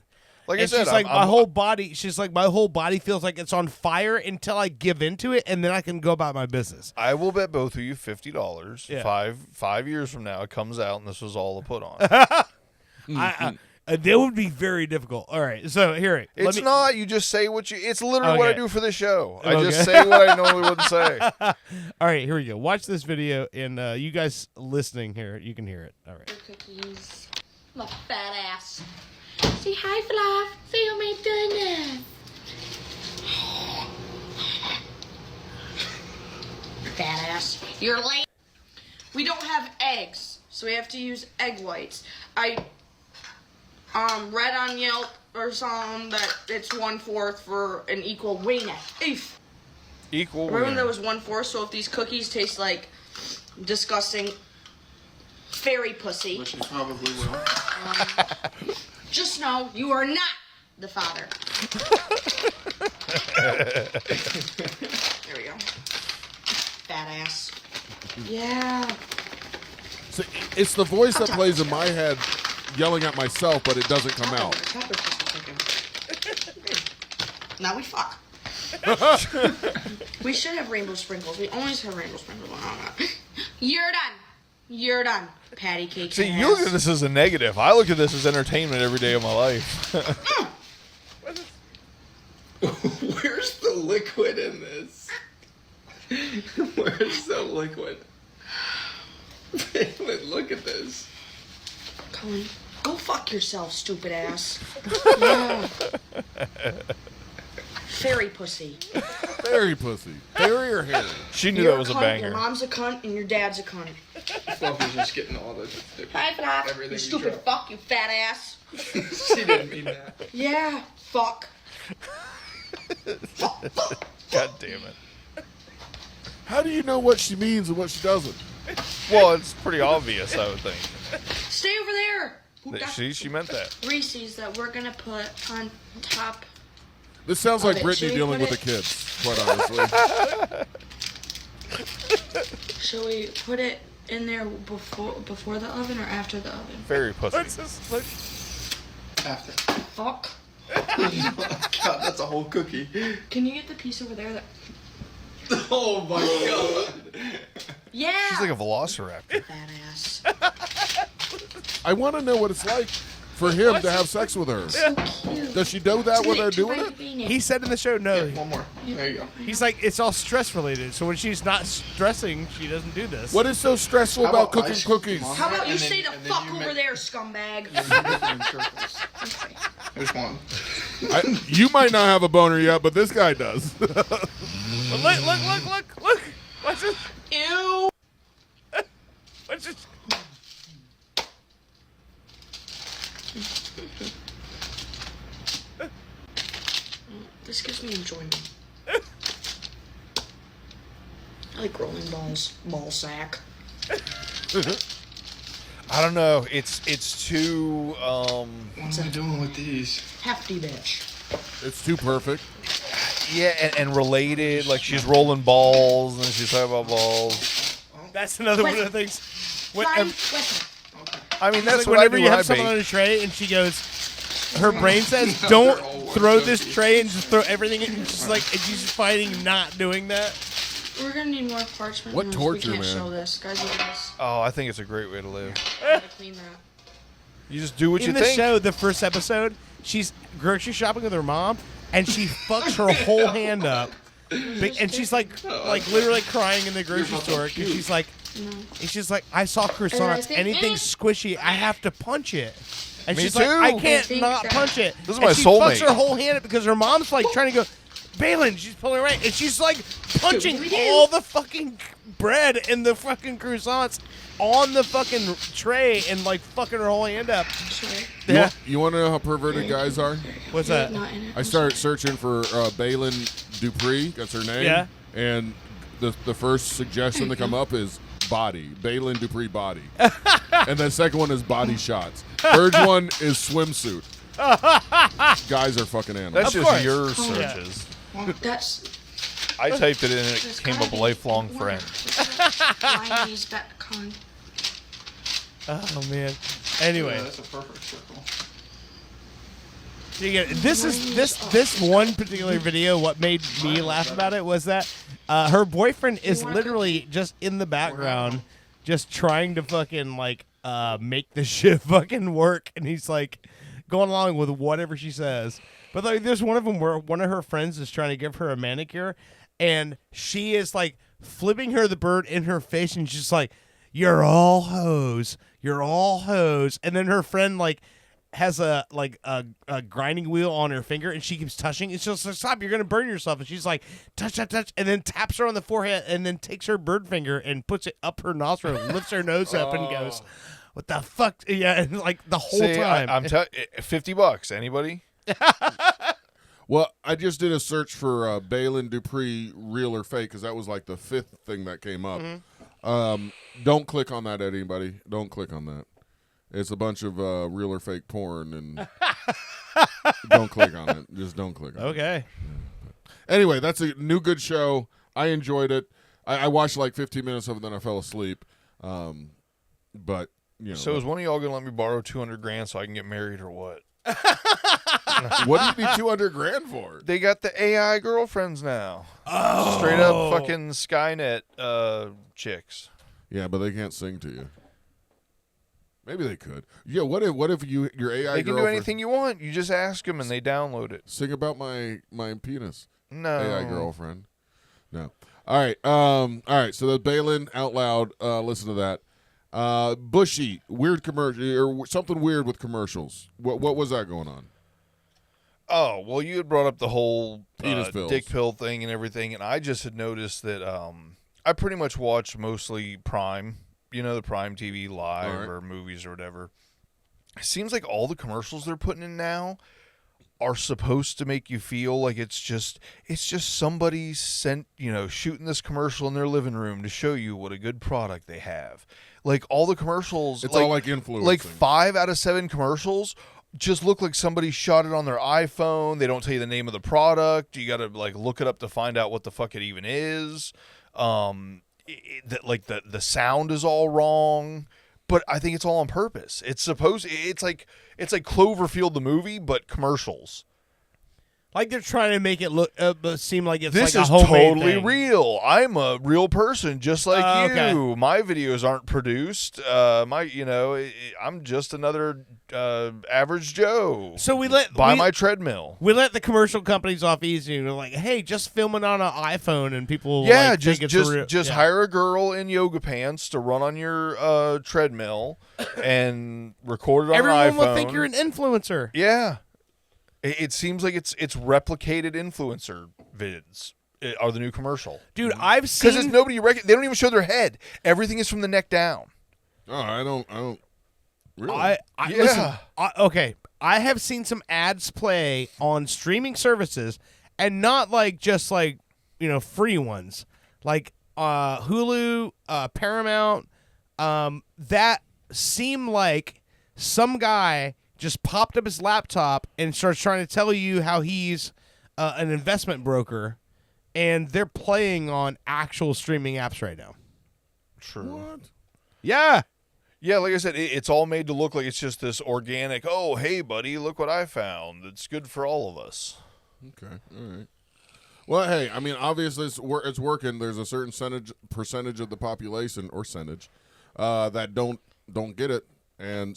Like and I said, she's like, my whole body. She's like, my whole body feels like it's on fire until I give into it, and then I can go about my business. I will bet both of you $50. Yeah. 5 years from now, it comes out, and this was all a put on. That would be very difficult. All right, so here It's not. You just say what you. It's literally what I Okay. do for the show. I just say what I normally wouldn't say. All right, here we go. Watch this video, and you guys listening here, you can hear it. All right. Cookies. My fat ass. Say hi, Fluff. Say oh my goodness. Fat ass. You're late. We don't have eggs, so we have to use egg whites. I read on Yelp or something that it's 1/4 for an equal wiener. Eef. Equal Remember wiener. that was 1/4, so if these cookies taste like disgusting fairy pussy, Which you probably will. just know you are not the father. There we go. Fat ass. Yeah. So it's the voice that plays in my head yelling at myself, but it doesn't come out. Now we fuck. We should have rainbow sprinkles. We always have rainbow sprinkles. You're done. You're done. Patty cake. See, you look at this as a negative. I look at this as entertainment every day of my life. Where's the liquid in this? Where's the liquid? Look at this. Colin, go fuck yourself, stupid ass. Yeah. Fairy pussy. Fairy pussy. Fairy or hairy? She knew You're that was a cunt, banger. Your mom's a cunt and your dad's a cunt. Fluffy's just getting all the Hi, Flop. everything You you stupid drop. fuck, you fat ass. She didn't mean that. Yeah, fuck. God damn it. How do you know what she means and what she doesn't? Well, it's pretty obvious, I would think. Stay over there. She meant that. Reese's that we're gonna put on top. This sounds of like it. Brittany Should we dealing put with the it- kids, quite honestly. Shall we put it in there before the oven or after the oven? Fairy pussy. After. Fuck. God, that's a whole cookie. Can you get the piece over there that? Oh my god. Yeah. She's like a velociraptor. Fat ass. I want to know what it's like for him to have sex with her. Does she do that when they're doing it? He said in the show, no. One more. There you go. He's like, it's all stress related. So when she's not stressing, she doesn't do this. What is so stressful How about about cooking ice cookies? How about you And then- stay the and then fuck you over make- there, scumbag? In circles. There's one. You might not have a boner yet, but this guy does. Look. Watch this. Ew. Watch this. This gives me enjoyment. I like rolling balls. Ball sack. I don't know. It's too. What am I doing with these? Hefty bitch. It's too perfect. Yeah, and related. Like she's rolling balls and she's talking about balls. That's another one of the things. Fine with I mean, It's that's like what I whenever do you when I have something on bake. a tray and she goes, her brain says, don't throw this tray and just throw everything in. And she's like, and she's fighting not doing that. We're gonna need more parchment. What notes. torture, we can't man. show this. Guys, look at this. Oh, I think it's a great way to live. I gotta clean that. You just do what In you the think. show, the first episode, she's grocery shopping with her mom, and she fucks her whole hand up. And she's like literally crying in the grocery store because she's like, I saw croissants. think- Anything squishy, I have to punch it. And Me she's too. like, I I can't think not that- punch it. This is And my she soulmate. fucks her whole hand up because her mom's like trying to go, Balin, she's pulling right, and she's like punching all the fucking bread and the fucking croissants on the fucking tray and like fucking her whole hand up. Yeah. You want to know how perverted guys are? What's that? Not in it. I started searching for Balin Dupree. That's her name. Yeah. And the first suggestion that come up is body. Balin Dupree body. And the second one is body shots. Third one is swimsuit. Guys are fucking animals. That's Of just course. your Yeah. searches. That's. I typed it in and it There's came gotta up be lifelong one. friend. Liney's Betcon. Oh man. Anyway. Yeah, that's a perfect circle. This one particular video. What made me laugh about it was that her boyfriend is literally just in the background, just trying to fucking like make the shit fucking work, and he's like going along with whatever she says. But like, there's one of them where one of her friends is trying to give her a manicure, and she is like flipping her the bird in her face, and she's like, "You're all hoes. You're all hoes." And then her friend like has a grinding wheel on her finger, and she keeps touching. It's just like, "Stop! You're gonna burn yourself." And she's like, "Touch, touch, touch," and then taps her on the forehead, and then takes her bird finger and puts it up her nostril, and lifts her nose up, and goes, "What the fuck?" Yeah, and like the whole time. I'm telling $50. Anybody? Well, I just did a search for Balin Dupree, real or fake, because that was like the 5th thing that came up. Don't click on that, anybody. Don't click on that. It's a bunch of real or fake porn, and don't click on it. Just don't click on it. Okay. Anyway, that's a new good show. I enjoyed it. I watched like 15 minutes of it, then I fell asleep. But, you know. So is one of y'all gonna let me borrow $200,000 so I can get married or what? What do you need $200,000 for? They got the AI girlfriends now. Oh. Straight up fucking Skynet chicks. Yeah, but they can't sing to you. Maybe they could. Yeah, what if your AI They can do anything you want. You just ask them and they download it. Sing about my penis. No. AI girlfriend. No. All right. So the Balin out loud. Listen to that. Bushey, weird commercial or something weird with commercials. What was that going on? Oh, well, you had brought up the whole penis pills, dick pill thing and everything, and I just had noticed that I pretty much watch mostly Prime, the Prime TV Live or movies or whatever. It seems like all the commercials they're putting in now are supposed to make you feel like it's just somebody shooting this commercial in their living room to show you what a good product they have. Like all the commercials, it's all like influencing. Like 5 out of 7 commercials just look like somebody shot it on their iPhone. They don't tell you the name of the product. You got to like look it up to find out what the fuck it even is. The sound is all wrong, but I think it's all on purpose. It's like Cloverfield the movie, but commercials. Like they're trying to make it look seem like it's this like a is homemade totally thing. real. I'm a real person, just like you. Okay. My videos aren't produced. I'm just another average Joe. So my treadmill. We let the commercial companies off easy. And they're like, hey, just film it on an iPhone, and people think it's real. Just hire a girl in yoga pants to run on your treadmill and record it on Everyone an iPhone. will think you're an influencer. Yeah. It seems like it's replicated influencer vids are the new commercial. Dude, I've seen... Because nobody... They don't even show their head. Everything is from the neck down. Oh, I don't... Really? Listen, okay, I have seen some ads play on streaming services, and not like just like, free ones. Like Hulu, Paramount, that seem like some guy just popped up his laptop and starts trying to tell you how he's an investment broker, and they're playing on actual streaming apps right now. True. What? Yeah. Yeah, like I said, it's all made to look like it's just this organic, oh, hey, buddy, look what I found. It's good for all of us. Okay, all right. Well, hey, I mean, obviously it's working. There's a certain percentage of the population, or percentage, that don't get it. And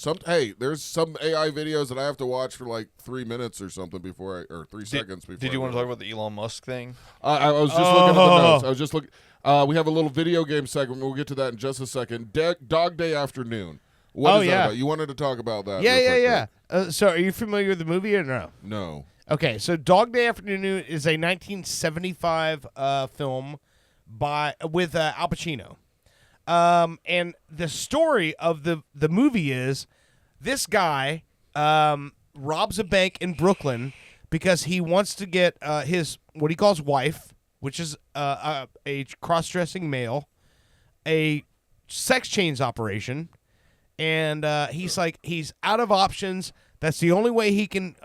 there's some AI videos that I have to watch for like 3 minutes or something or 3 seconds before. Did you want to talk about the Elon Musk thing? I was just looking at the notes. I was just looking. We have a little video game segment. We'll get to that in just a second. Dog Day Afternoon. What is that about? You wanted to talk about that. Yeah. So are you familiar with the movie or no? No. Okay, so Dog Day Afternoon is a 1975 film with Al Pacino. And the story of the movie is this guy robs a bank in Brooklyn because he wants to get his what he calls wife, which is a cross-dressing male, a sex change operation, and he's out of options. That's the only way he can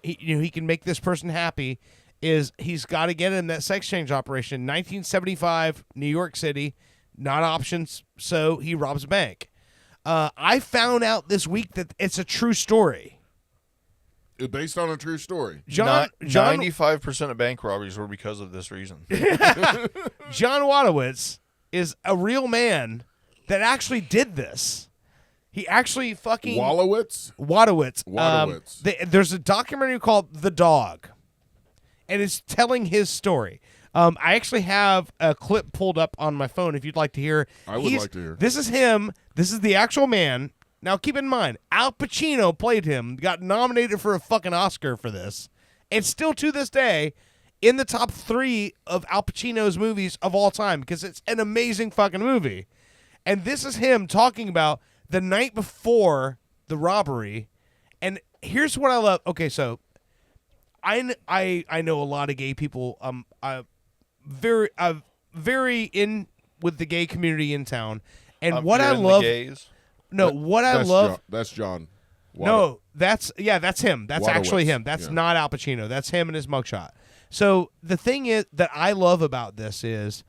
he can make this person happy is he's got to get in that sex change operation. 1975, New York City, not options, so he robs a bank. I found out this week that it's a true story. It's based on a true story. John 95% of bank robberies were because of this reason. John Wadowitz is a real man that actually did this. He actually fucking... Wadowitz? Wadowitz. There's a documentary called The Dog, and it's telling his story. I actually have a clip pulled up on my phone if you'd like to hear. I would like to hear. This is him. This is the actual man. Now, keep in mind, Al Pacino played him, got nominated for a fucking Oscar for this, and still to this day in the top 3 of Al Pacino's movies of all time because it's an amazing fucking movie. And this is him talking about the night before the robbery. And here's what I love. Okay, so I know a lot of gay people. Very in with the gay community in town. And what I love... No, what I love... That's John. No, that's him. That's actually him. That's not Al Pacino. That's him and his mugshot. So the thing is that I love about this is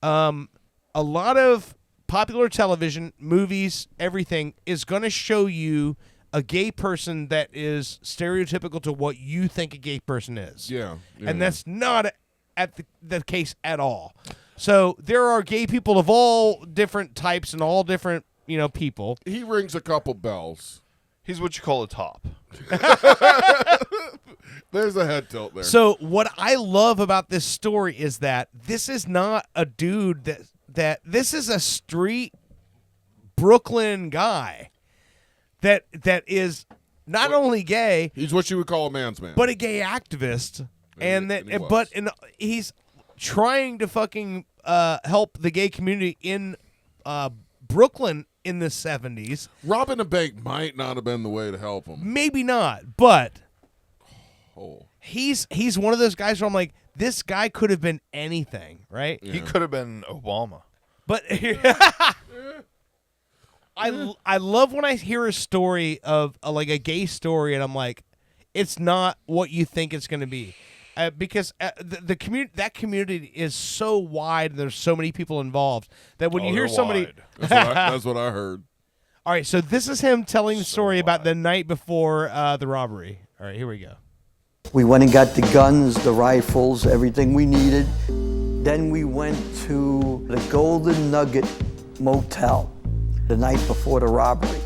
a lot of popular television, movies, everything is going to show you a gay person that is stereotypical to what you think a gay person is. Yeah. And that's not at the case at all. So there are gay people of all different types and all different, people. He rings a couple bells. He's what you call a top. There's a head tilt there. So what I love about this story is that this is not a dude that this is a street Brooklyn guy that is not only gay. He's what you would call a man's man, but a gay activist, and he's trying to fucking help the gay community in Brooklyn in the 70s. Robbing a bank might not have been the way to help him. Maybe not, but he's one of those guys where I'm like, this guy could have been anything, right? Yeah. He could have been Obama. But I love when I hear a story of like a gay story, and I'm like, it's not what you think it's going to be. Because the community, that community is so wide, and there's so many people involved that when you hear somebody, that's what I heard. All right, so this is him telling the story about the night before the robbery. All right, here we go. We went and got the guns, the rifles, everything we needed. Then we went to the Golden Nugget Motel the night before the robbery.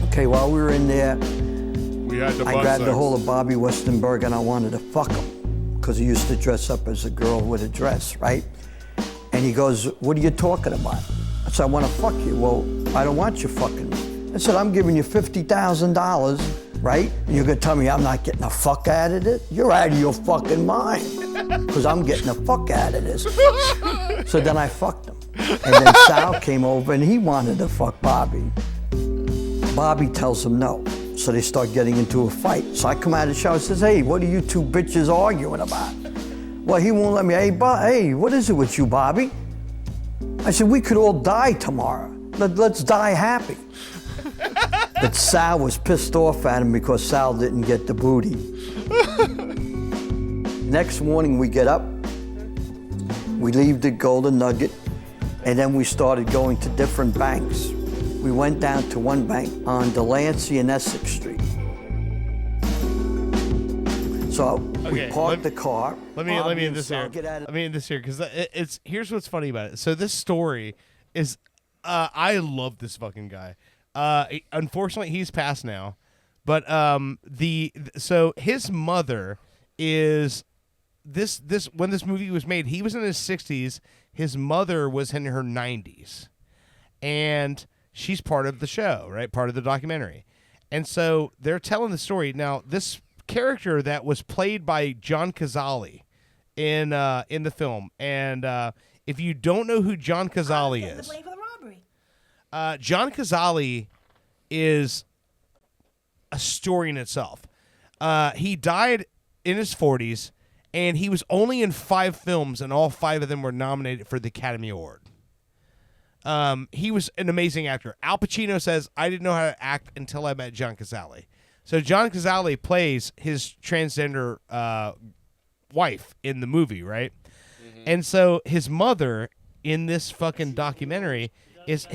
Okay, while we were in there, I grabbed a hold of Bobby Westenberg and I wanted to fuck him because he used to dress up as a girl with a dress, right? And he goes, "What are you talking about?" I said, "I want to fuck you." "Well, I don't want you fucking me." I said, "I'm giving you $50,000, right? And you're going to tell me I'm not getting a fuck out of it? You're out of your fucking mind because I'm getting a fuck out of this." So then I fucked him. And then Sal came over and he wanted to fuck Bobby. Bobby tells him no. So they start getting into a fight. So I come out of the shower and says, "Hey, what are you two bitches arguing about?" Well, he won't let me. Hey, what is it with you, Bobby? I said, "We could all die tomorrow. Let's die happy." But Sal was pissed off at him because Sal didn't get the booty. Next morning we get up, we leave the Golden Nugget, and then we started going to different banks. We went down to one bank on Delancey and Essex Street. So we parked the car. Let me end this here. Let me end this here because it's here's what's funny about it. So this story is, I love this fucking guy. Unfortunately, he's passed now, but so his mother is this when this movie was made, he was in his 60s. His mother was in her 90s, and she's part of the show, right? Part of the documentary. And so they're telling the story. Now, this character that was played by John Cazale in the film, and if you don't know who John Cazale is, John Cazale is a story in itself. He died in his 40s, and he was only in 5 films, and all 5 of them were nominated for the Academy Award. He was an amazing actor. Al Pacino says, "I didn't know how to act until I met John Cazale." So John Cazale plays his transgender wife in the movie, right? Mm-hmm. And so his mother in this fucking documentary is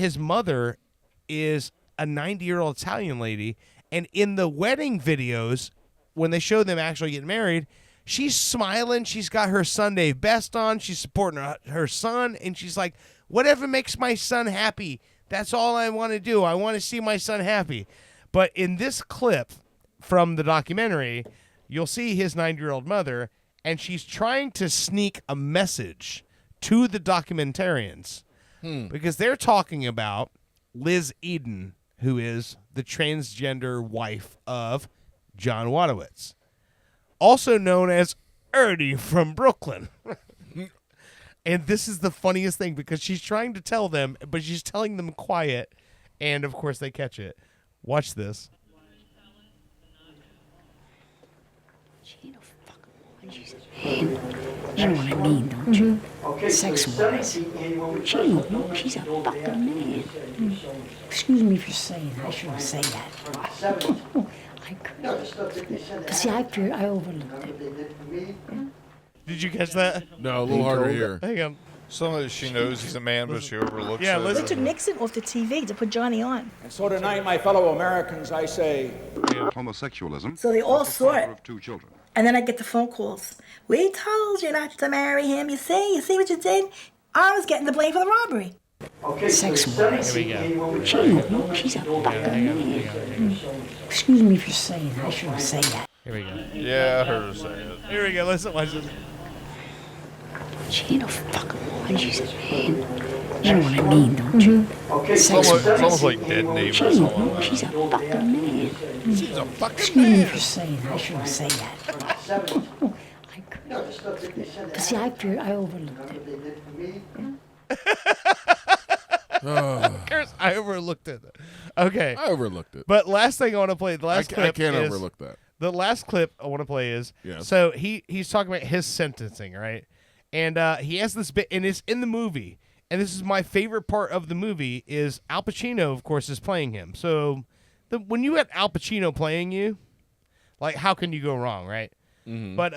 a 90-year-old Italian lady, and in the wedding videos, when they show them actually getting married, she's smiling. She's got her Sunday best on. She's supporting her son, and she's like, whatever makes my son happy, that's all I want to do. I want to see my son happy. But in this clip from the documentary, you'll see his 90-year-old mother, and she's trying to sneak a message to the documentarians because they're talking about Liz Eden, who is the transgender wife of John Wadowitz, also known as Ernie from Brooklyn. And this is the funniest thing because she's trying to tell them, but she's telling them quiet, and of course they catch it. Watch this. You know what I mean, don't you? Sex-wise. She's a fucking man. Excuse me for saying I shouldn't say that. I could. See, I overlooked it. Did you catch that? No, a little harder here. Hang on. Some of it she knows he's a man, but she overlooks Yeah, it. They took Nixon off the TV to put Johnny on. And so tonight, my fellow Americans, I say... Homosexualism. So they all saw it. Of 2 children. And then I get the phone calls. We told you not to marry him. You see what you did? I was getting the blame for the robbery. Sex-wise. Here we go. She's a fucking man. Excuse me for saying I shouldn't say that. Here we go. Yeah, I heard her say it. Here we go. Listen, watch this. She ain't a fucking woman. She's a man. You know what I mean, don't you? It's almost like Dead Neighbors. She's a fucking man. She's a fucking Excuse me man. for saying I shouldn't say that. I could. See, I overlooked it. Curse, I overlooked it. Okay. I overlooked it. But last thing I want to play, the last clip I can't is, overlook that. The last clip I want to play is, Yes. so he's talking about his sentencing, right? And he has this bit, and it's in the movie. And this is my favorite part of the movie is Al Pacino, of course, is playing him. So when you have Al Pacino playing you, like, how can you go wrong, right? Mm-hmm. But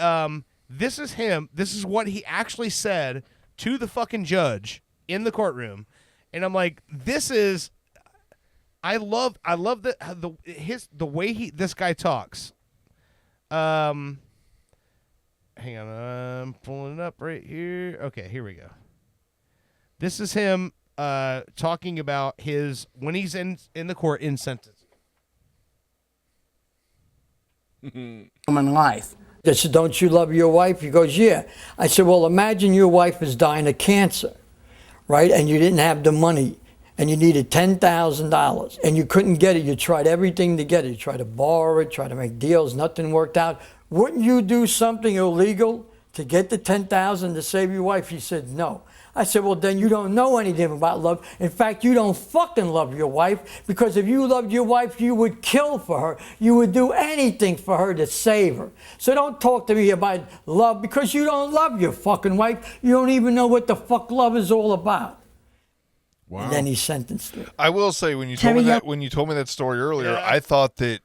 this is him. This is what he actually said to the fucking judge in the courtroom. And I'm like, this is, I love the way this guy talks. Hang on, I'm pulling it up right here. Okay, here we go. This is him talking about when he's in the court in sentencing. Human life. I said, don't you love your wife? He goes, yeah. I said, well, imagine your wife is dying of cancer, right? And you didn't have the money, and you needed $10,000, and you couldn't get it. You tried everything to get it. You tried to borrow it, tried to make deals. Nothing worked out. Wouldn't you do something illegal to get the $10,000 to save your wife? He said, no. I said, well, then you don't know anything about love. In fact, you don't fucking love your wife, because if you loved your wife, you would kill for her. You would do anything for her to save her. So don't talk to me about love, because you don't love your fucking wife. You don't even know what the fuck love is all about. Wow. And then he's sentenced to it. I will say, when you told me that story earlier, Yeah. I thought that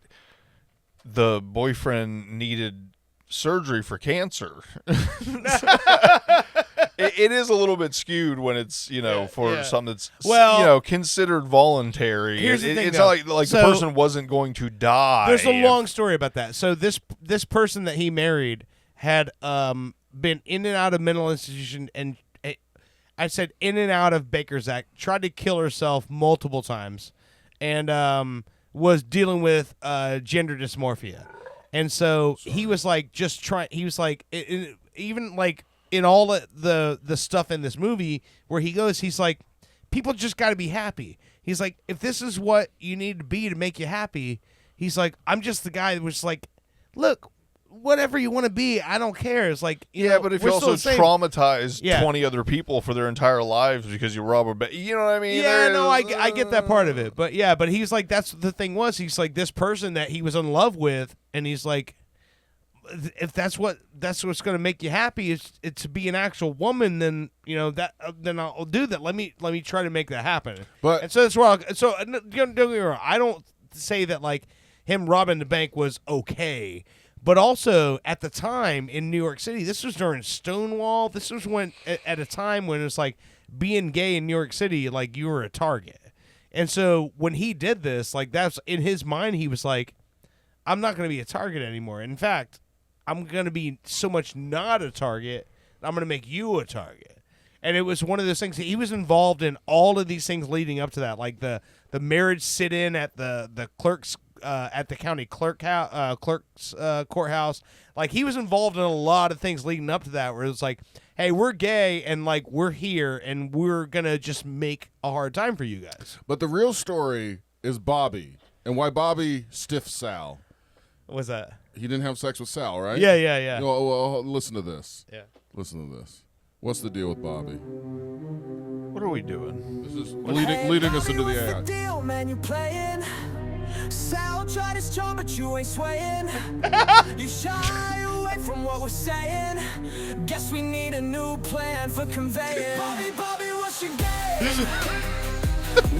the boyfriend needed surgery for cancer. It is a little bit skewed when it's, for something that's, considered voluntary. Here's the thing, it's though. not like the person wasn't going to die. There's a long story about that. So this person that he married had been in and out of mental institution, and I said in and out of Baker's Act, tried to kill herself multiple times, and was dealing with gender dysmorphia. And so he was like, he was like, even like in all the stuff in this movie where he goes, he's like, people just got to be happy. He's like, if this is what you need to be to make you happy, he's like, I'm just the guy that was like, look, whatever you want to be, I don't care. It's like, but if you also traumatize 20 other people for their entire lives because you rob a bank, you know what I mean? Yeah, no, I get that part of it. But but he's like, that's the thing was, he's like, this person that he was in love with, and he's like, if that's what's going to make you happy is to be an actual woman, then then I'll do that. Let me try to make that happen. But and so that's where don't get me wrong. I don't say that like him robbing the bank was okay. But also, at the time in New York City, this was during Stonewall. This was when at a time when it was like being gay in New York City, like you were a target. And so when he did this, like that's in his mind, he was like, I'm not going to be a target anymore. In fact, I'm going to be so much not a target, I'm going to make you a target. And it was one of those things. He was involved in all of these things leading up to that, like the marriage sit-in at the clerk's at the county clerk's courthouse. Like he was involved in a lot of things leading up to that, where it was like, hey, we're gay and like we're here and we're gonna just make a hard time for you guys. But the real story is Bobby and why Bobby stiffed Sal. What was that? He didn't have sex with Sal, right? Yeah. Well, listen to this. Yeah. Listen to this. What's the deal with Bobby? What are we doing? This is leading us into the AI. Deal, man, you playing. Sal tried his charm, but you ain't swaying. You shy away from what we're saying. Guess we need a new plan for conveying. Bobby, what's your game?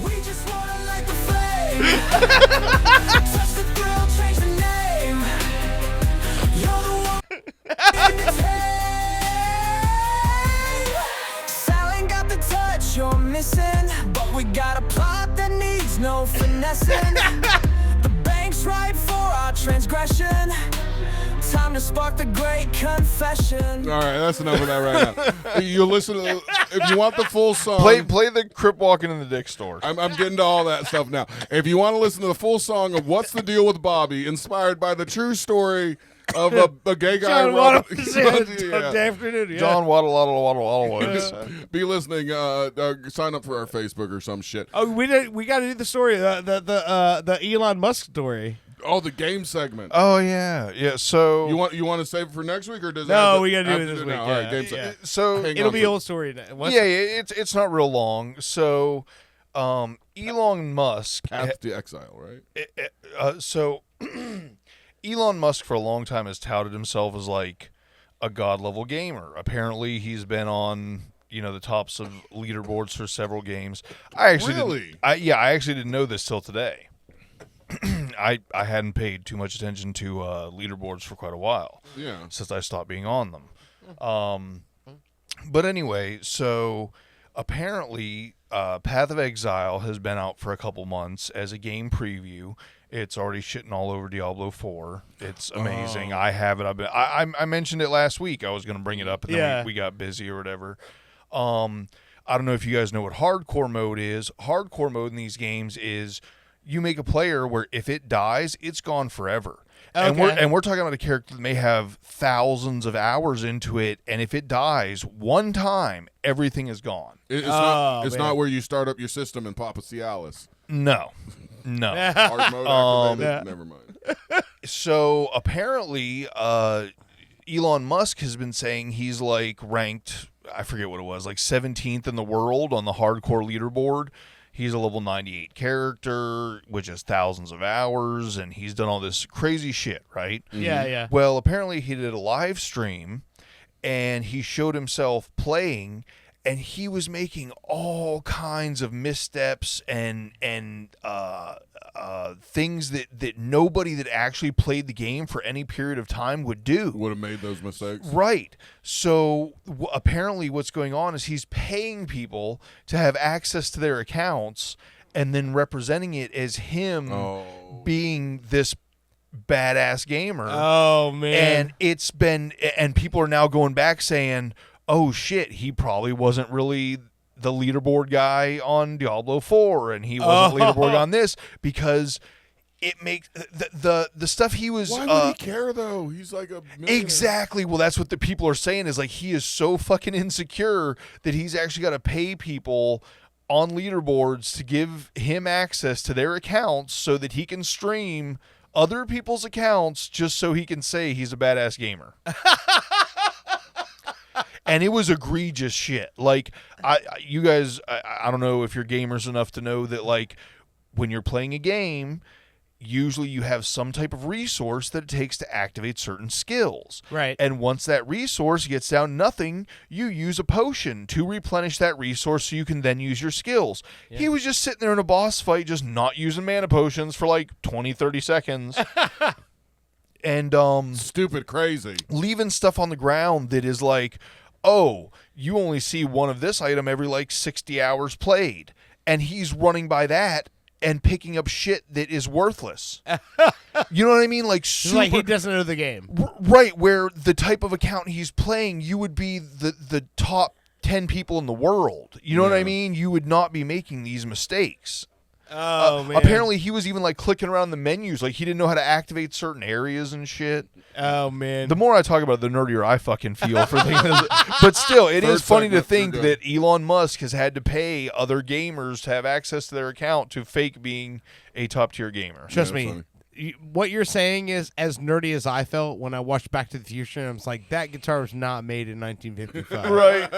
We just wanna light the flame. Touch the thrill, change the name. You're the one in this game. Sal ain't got the touch you're missing, but we got a plot that needs no finessing. The bank's right for our transgression. Time to spark the great confession. All right, that's enough of that right now. You listen to if you want the full song. Play the Crip walking in the dick store. I'm getting to all that stuff now. If you want to listen to the full song of What's the Deal with Bobby, inspired by the true story of a gay guy. John Waddle. John Waddle. Be listening. Sign up for our Facebook or some shit. Oh, we got to do the story, the Elon Musk story. Oh, the game segment. Oh yeah. So you want to save it for next week or does we gotta do it this week? All right, game segment. So it'll be old story. It's not real long. So Elon Musk Path to Exile, right? So Elon Musk for a long time has touted himself as like a god level gamer. Apparently, he's been on the tops of leaderboards for several games. I actually didn't know this till today. I hadn't paid too much attention to leaderboards for quite a while. Yeah. Since I stopped being on them. But anyway, so apparently Path of Exile has been out for a couple months as a game preview. It's already shitting all over Diablo 4. It's amazing. I have it. I mentioned it last week. I was going to bring it up, and then we got busy or whatever. I don't know if you guys know what hardcore mode is. Hardcore mode in these games is you make a player where if it dies, it's gone forever. Okay. And we're talking about a character that may have thousands of hours into it, and if it dies one time, everything is gone. It's not where you start up your system and pop a Cialis. No. Hard mode activated. Never mind. So apparently, Elon Musk has been saying he's like ranked, I forget what it was, like 17th in the world on the hardcore leaderboard. He's a level 98 character, which is thousands of hours, and he's done all this crazy shit, right? Yeah. Well, apparently he did a live stream, and he showed himself playing, and he was making all kinds of missteps and things that nobody that actually played the game for any period of time would do. Would have made those mistakes. Right. So apparently what's going on is he's paying people to have access to their accounts and then representing it as him being this badass gamer. Oh, man. And people are now going back saying, oh, shit, he probably wasn't really the leaderboard guy on Diablo 4, and he wasn't leaderboard on this, because it makes the stuff he was. Why would he care though? He's like a millionaire. Exactly. Well, that's what the people are saying is like he is so fucking insecure that he's actually got to pay people on leaderboards to give him access to their accounts so that he can stream other people's accounts just so he can say he's a badass gamer. And it was egregious shit. Like, you guys, I don't know if you're gamers enough to know that, like, when you're playing a game, usually you have some type of resource that it takes to activate certain skills. Right. And once that resource gets down nothing, you use a potion to replenish that resource so you can then use your skills. Yeah. He was just sitting there in a boss fight just not using mana potions for like 20, 30 seconds. And stupid crazy. Leaving stuff on the ground that is like, oh, you only see one of this item every like 60 hours played. And he's running by that and picking up shit that is worthless. You know what I mean? Like, super, like he doesn't know the game. Right, where the type of account he's playing, you would be the top 10 people in the world. You know what I mean? You would not be making these mistakes. Oh, man. Apparently, he was even like clicking around the menus. Like, he didn't know how to activate certain areas and shit. Oh, man. The more I talk about it, the nerdier I fucking feel for things. But still, it is funny to think that Elon Musk has had to pay other gamers to have access to their account to fake being a top-tier gamer. Trust me. What you're saying is as nerdy as I felt when I watched Back to the Future. And I was like, that guitar was not made in 1955. Right.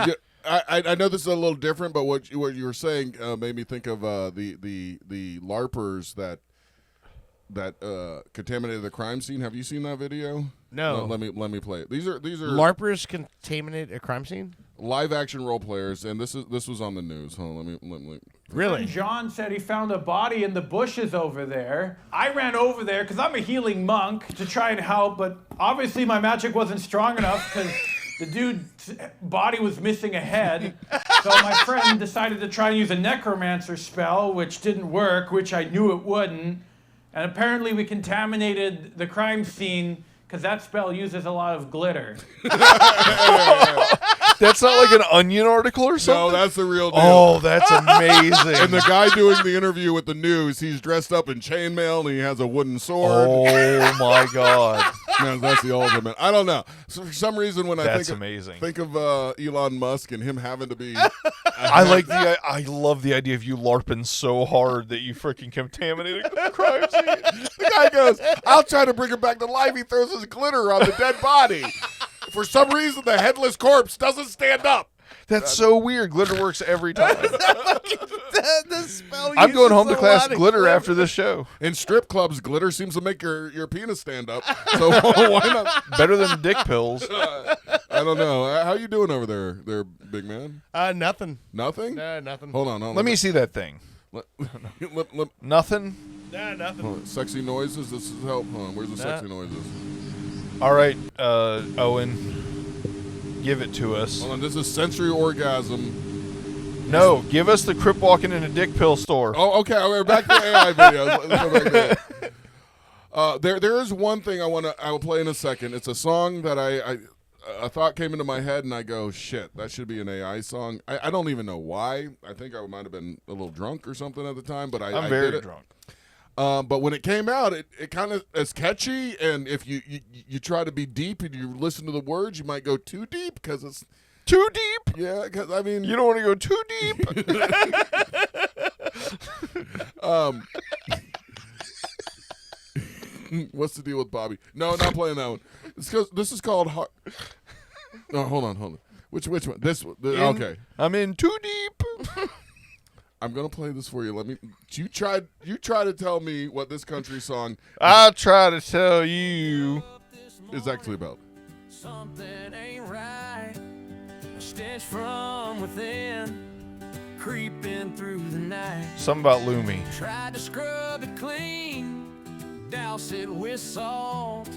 Yeah. I know this is a little different, but what you were saying made me think of the LARPers that contaminated the crime scene. Have you seen that video? No. Let me play it. These are LARPers contaminate a crime scene? Live action role players, and this was on the news. Hold on, let me Really? John said he found a body in the bushes over there. I ran over there because I'm a healing monk to try and help, but obviously my magic wasn't strong enough because the dude's body was missing a head. So my friend decided to try and use a necromancer spell, which didn't work, which I knew it wouldn't. And apparently we contaminated the crime scene because that spell uses a lot of glitter. That's not like an Onion article or something? No, that's the real deal. Oh, that's amazing. And the guy doing the interview with the news, he's dressed up in chainmail and he has a wooden sword. Oh, my God. Man, that's the ultimate. I don't know. So for some reason, when That's I amazing. think of Elon Musk and him having to be... I love the idea of you LARPing so hard that you freaking contaminated the crime scene. The guy goes, I'll try to bring him back to life. He throws his glitter on the dead body. For some reason, the headless corpse doesn't stand up. That's so weird. Glitter works every time. The spell I'm going home to uses a class lot of glitter glitter. after this show. In strip clubs, glitter seems to make your penis stand up. So why not? Better than dick pills. I don't know. How you doing over there, big man? Nothing. Nothing? No, nothing. Hold on. Let me see that thing. Nothing? Nah, nothing. Hold on. Sexy noises. This is help. Hold on. Where's the sexy noises? All right, Owen. Give it to us. Hold on. This is sensory orgasm. No, give us the crip walking in a dick pill store. Oh, okay. We're back to AI videos. Let's go back there. There is one thing I will play in a second. It's a song that a thought came into my head, and I go, shit, that should be an AI song. I don't even know why. I think I might have been a little drunk or something at the time, but I'm very drunk. But when it came out, it kind of is catchy, and if you try to be deep and you listen to the words, you might go too deep because it's too deep. Yeah, because I mean, you don't want to go too deep. What's the deal with Bobby? No, not playing that one. It's 'cause this is called. No, hold on. Which one? Okay. I'm in too deep. I'm gonna play this for you. You try to tell me what this country song. I'll try to tell you. Is actually about. Something ain't right. A stench from within, creeping through the night. Something about Lumi. Tried to scrub it clean, douse it with salt,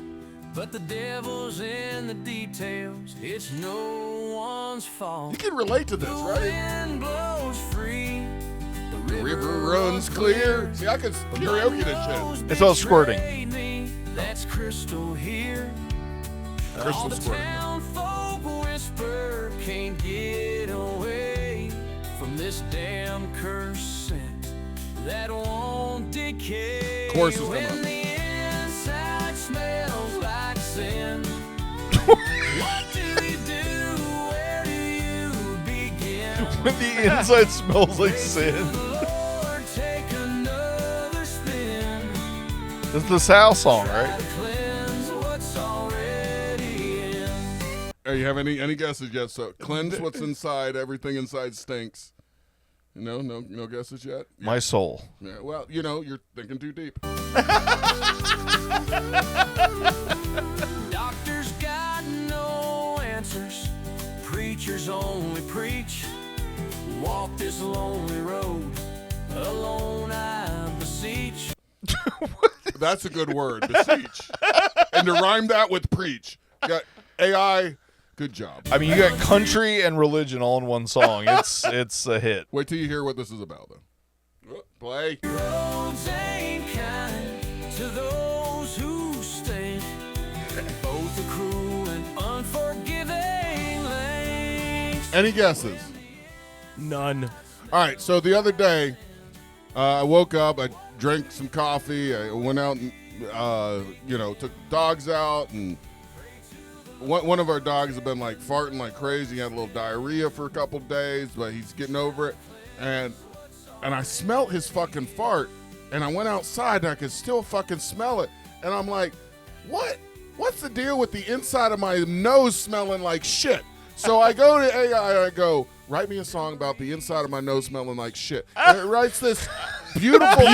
but the devil's in the details. It's no one's fault. You can relate to this, the right? Wind blows free. The river runs clear. See, I could karaoke this shit. It's all squirting. That's crystal here. Crystal All the squirting. town folk whisper, can't get away from this damn curse scent that won't decay. Chorus is coming when up. the inside smells like sin. What do you do? Where do you begin? When the inside smells like sin. Lord, take another spin. This is the Sal song, right? Cleanse what's already in. Hey, you have any guesses yet? So cleanse what's inside. Everything inside stinks. No guesses yet? My soul. Yeah, well, you're thinking too deep. Doctors got no answers. Preachers only preach. Walk this lonely road. Alone I beseech. That's a good word, beseech. And to rhyme that with preach. Got AI, good job. I mean, you got country and religion all in one song. It's a hit. Wait till you hear what this is about, though. Play. Roads ain't kind to those who stay. Both a cruel and unforgiving lengths. Any guesses? None. All right, so the other day, I woke up, I drank some coffee, I went out and, took the dogs out, and one of our dogs had been, like, farting like crazy. He had a little diarrhea for a couple days, but he's getting over it, and I smelled his fucking fart, and I went outside, and I could still fucking smell it, and I'm like, what's the deal with the inside of my nose smelling like shit? So I go to AI, and I go, write me a song about the inside of my nose smelling like shit. And it writes this beautiful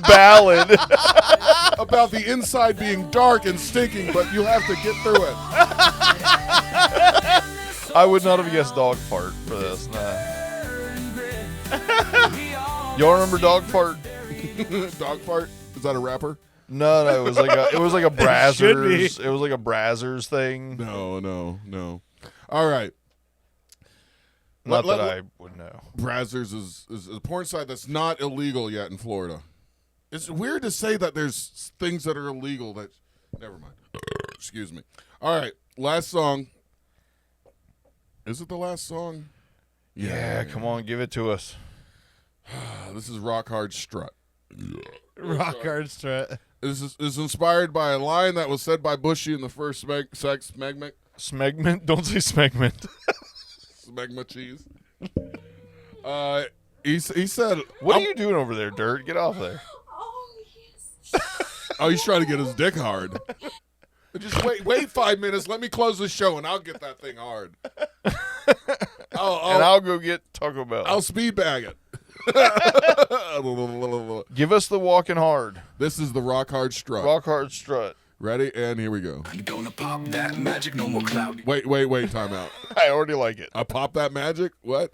ballad about the inside being dark and stinking, but you have to get through it. I would not have guessed dog fart for this. Nah. Y'all remember dog fart? Dog fart? Is that a rapper? No, it was like a Brazzers. It was like a Brazzers thing. No. All right. Not that I would know. Brazzers is a porn site that's not illegal yet in Florida. It's weird to say that there's things that are illegal that... Never mind. Excuse me. All right. Last song. Is it the last song? Yeah, come on. Give it to us. This is Rock Hard Strut. Rock Hard Strut. This is inspired by a line that was said by Bushey in the first Smegment. Smegment? Don't say Smegment. Smegma cheese. He said, "What are you doing over there, Dirt? Get off there." Oh, he's trying to get his dick hard. Just wait 5 minutes. Let me close the show, and I'll get that thing hard. I'll go get Taco Bell. I'll speed bag it. Give us the walking hard. This is the Rock Hard Strut. Rock Hard Strut. Ready? And here we go. I'm gonna pop that magic, no more cloudy. Wait, time out. I already like it. I pop that magic? What?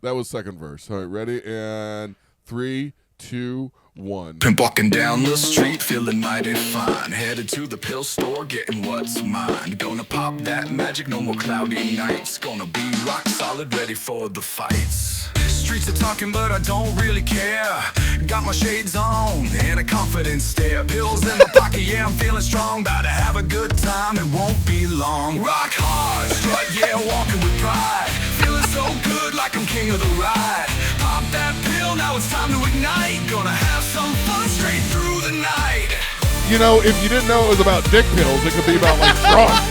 That was second verse. All right, ready? And 3, 2, 1. Been walking down the street, feeling mighty fine. Headed to the pill store, getting what's mine. Gonna pop that magic, no more cloudy nights. Gonna be rock solid, ready for the fights. Streets are talking, but I don't really care. Got my shades on and a confident stare. Pills in my pocket, yeah, I'm feeling strong. About to have a good time, it won't be long. Rock hard, strut, yeah, walking with pride. Feeling so good, like I'm king of the ride. Pop that pill, now it's time to ignite. Gonna have some fun straight through the night. You know, if you didn't know it was about dick pills, it could be about, like, drugs.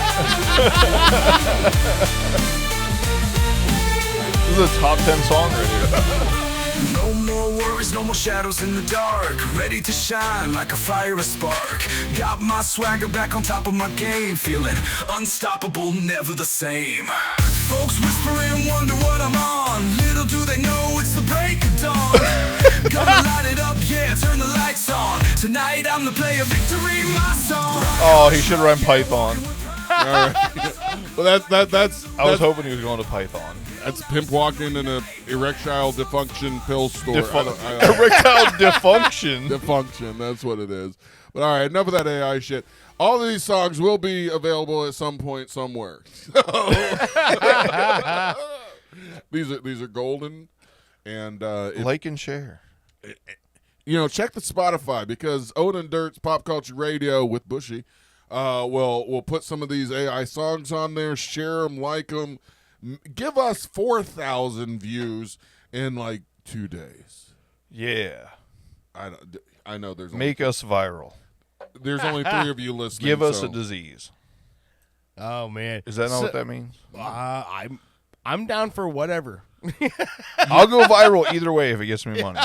This is a top 10 song right here. No more worries, no more shadows in the dark. Ready to shine like a fire, a spark. Got my swagger back on top of my game. Feeling unstoppable, never the same. Folks whispering, wonder what I'm on. Little do they know it's the break of dawn. Gonna light it up, yeah, turn the lights on. Tonight I'm the player, victory my song. Oh, he should run Python. All right. Well, that's. I was hoping he was going to Python. That's pimp walking in an erectile dysfunction pill store. Erectile dysfunction? Dysfunction, that's what it is. But all right, enough of that AI shit. All of these songs will be available at some point somewhere. These are golden. And like and share. Check the Spotify, because Owen and Dirt's Pop Culture Radio with Bushey we'll put some of these AI songs on there, share them, like them. Give us 4,000 views in like 2 days. Yeah. I know there's make us viral. There's only 3 of you listening. Give us a disease. Oh man. Is that not what that means? I'm down for whatever. I'll go viral either way if it gets me money.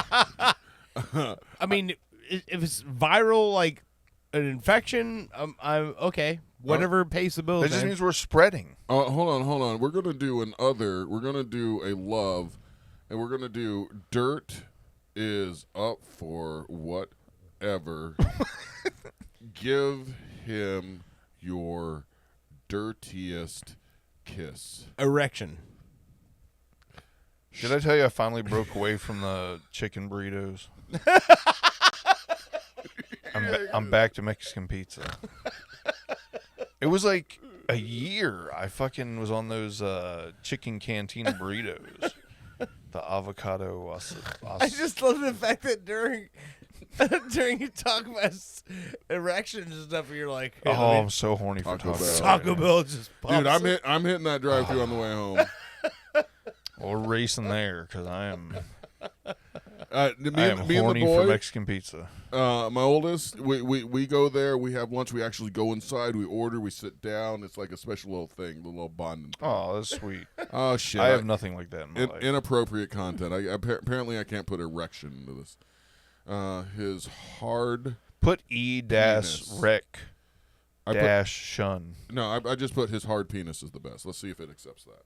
I mean, if it's viral like an infection, I'm okay. Whatever pays the bills. That just means we're spreading. Hold on. We're gonna do a love, and we're going to do Dirt is up for whatever. Give him your dirtiest kiss. Erection. Did I tell you I finally broke away from the chicken burritos? I'm back to Mexican pizza. It was like a year I fucking was on those chicken cantina burritos. The avocado. I just love the fact that during you talk about erections and stuff, you're like, hey, I'm so horny for Taco Bell. Taco Bell just pops. Dude, I'm hitting that drive-thru on the way home. Well, we're racing there because I am Me and horny the boy, for Mexican pizza. My oldest, we go there. We have lunch. We actually go inside. We order. We sit down. It's like a special little thing, the little bonding thing. Oh, that's sweet. Oh shit! I have nothing like that in my life. Inappropriate content. Apparently I can't put erection into this. His hard. Put E-rec dash shun. No, I just put his hard penis is the best. Let's see if it accepts that.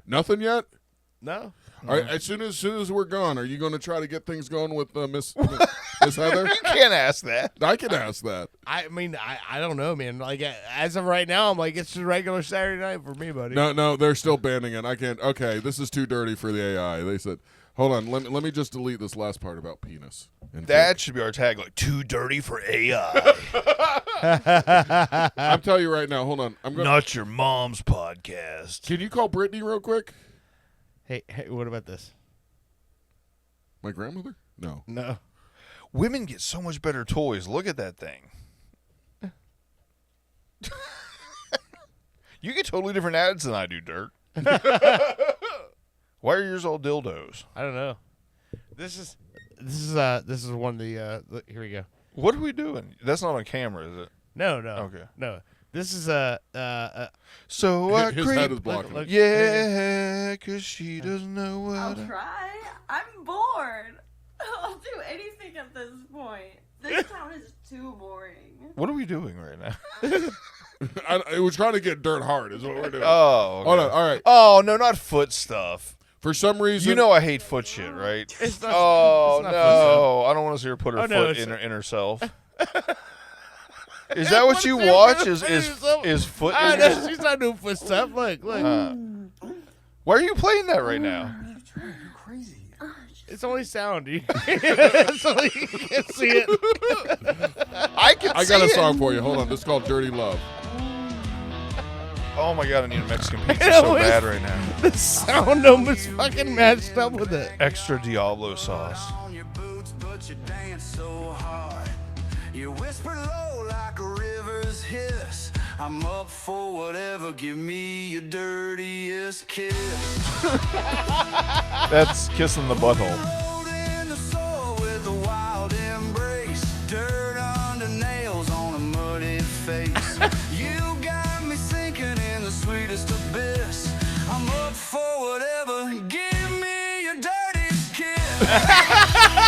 Nothing yet. No. All right, as soon as we're gone, are you going to try to get things going with Miss Heather? You can't ask that. I can ask that. I mean, I don't know, man. Like, as of right now, I'm like, it's just a regular Saturday night for me, buddy. No, they're still banning it. I can't. Okay, this is too dirty for the AI. They said, hold on, let me just delete this last part about penis. That should be our tag, like, too dirty for AI. I'm telling you right now, hold on. Not your mom's podcast. Can you call Brittany real quick? Hey, what about this? My grandmother? No. Women get so much better toys. Look at that thing. You get totally different ads than I do, Dirt. Why are yours all dildos? I don't know. This is one of the here we go. What are we doing? That's not on camera, is it? No. Okay. No. This is So I his head is blocking. Look, yeah, because she doesn't know what. I'll try. I'm bored. I'll do anything at this point. This town is too boring. What are we doing right now? I was trying to get dirt hard is what we're doing. Oh, okay. Hold on. All right. Oh, no, not foot stuff. For some reason. You know I hate foot shit, right? It's not, oh, it's not no. I don't want to see her put her foot in herself. Is that what you watch? Is foot? She's not doing foot stuff. Look. Why are you playing that right now? It's only sound. It's only, you can't see it. I got a song for you. Hold on. This is called Dirty Love. Oh my god, I need a Mexican pizza so bad right now. The sound almost fucking matched up with it. Extra Diablo sauce. You whisper low like a river's hiss. I'm up for whatever. Give me your dirtiest kiss. That's kissing the butthole. In the soil with a wild embrace. Dirt under nails on a muddy face. You got me sinking in the sweetest abyss. I'm up for whatever. Give me your dirtiest kiss.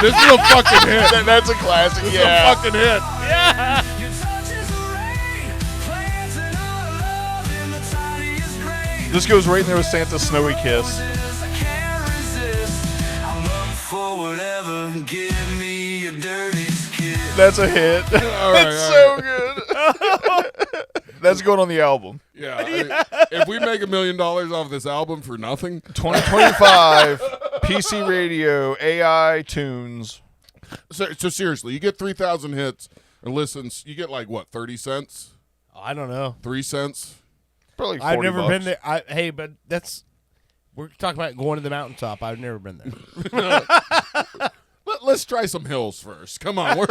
This is a fucking hit. That's a classic. This is a fucking hit. Yeah. Your touch is the rain, planting our love in the tiniest grain. This goes right in there with Santa's snowy kiss. I can't resist. I'm up for whatever. Give me your dirtiest kiss. That's a hit. That's so good. That's going on the album. Yeah. I mean, if we make $1 million off this album for nothing, 2025 PC Radio AI tunes. So seriously, you get 3,000 hits and listens. You get like what, 30 cents? I don't know. 3 cents? Probably $40. I've never been there. Hey, but we're talking about going to the mountaintop. I've never been there. Let's try some hills first. Come on.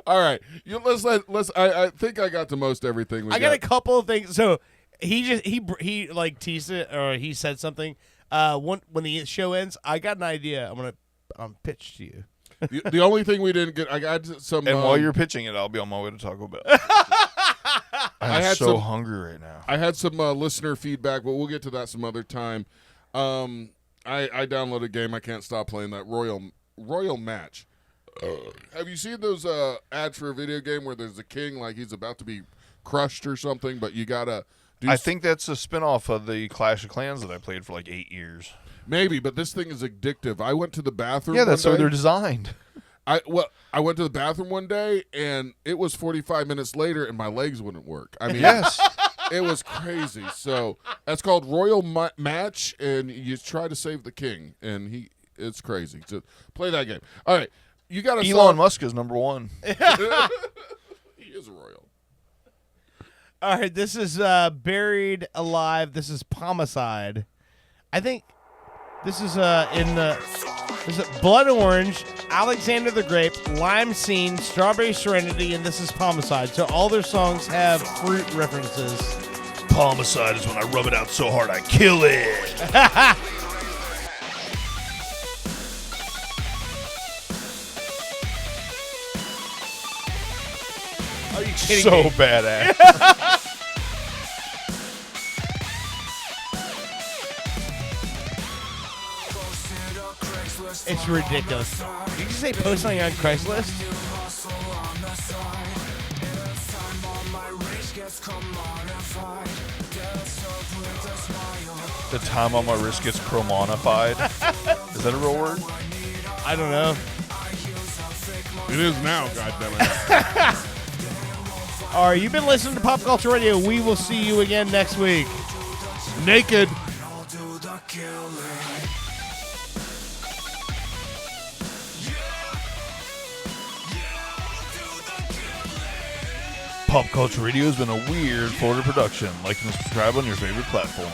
All right. I think I got to most everything. I got a couple of things. So he like teased it or he said something. When the show ends, I got an idea. I'm gonna pitch to you. The only thing we didn't get, I got some. And while you're pitching it, I'll be on my way to Taco Bell. I'm so hungry right now. I had some listener feedback, but we'll get to that some other time. I downloaded a game. I can't stop playing that Royal Match. Have you seen those ads for a video game where there's a king, like he's about to be crushed or something, but you gotta I think that's a spinoff of the Clash of Clans that I played for like 8 years. Maybe, but this thing is addictive. I went to the bathroom. Yeah, that's one how day. they're designed. I went to the bathroom one day, and it was 45 minutes later, and my legs wouldn't work. I mean, yes, it was crazy. So that's called Royal Match, and you try to save the king, and it's crazy. So play that game. All right, you got Elon Musk is number one. He is a royal. All right, this is Berried Alive. This is Homicide. I think this is this is Blood Orange, Alexander the Grape, Lime Scene, Strawberry Serenity, and this is Homicide. So all their songs have fruit references. Homicide is when I rub it out so hard I kill it. Are you kidding so me? badass. It's ridiculous. Did you say post something on Craigslist? The time on my wrist gets chromonified. Is that a real word? I don't know. It is now, goddammit. All right, you've been listening to Pop Culture Radio. We will see you again next week. Naked. Pop Culture Radio has been a weird Florida production. Like and subscribe on your favorite platform.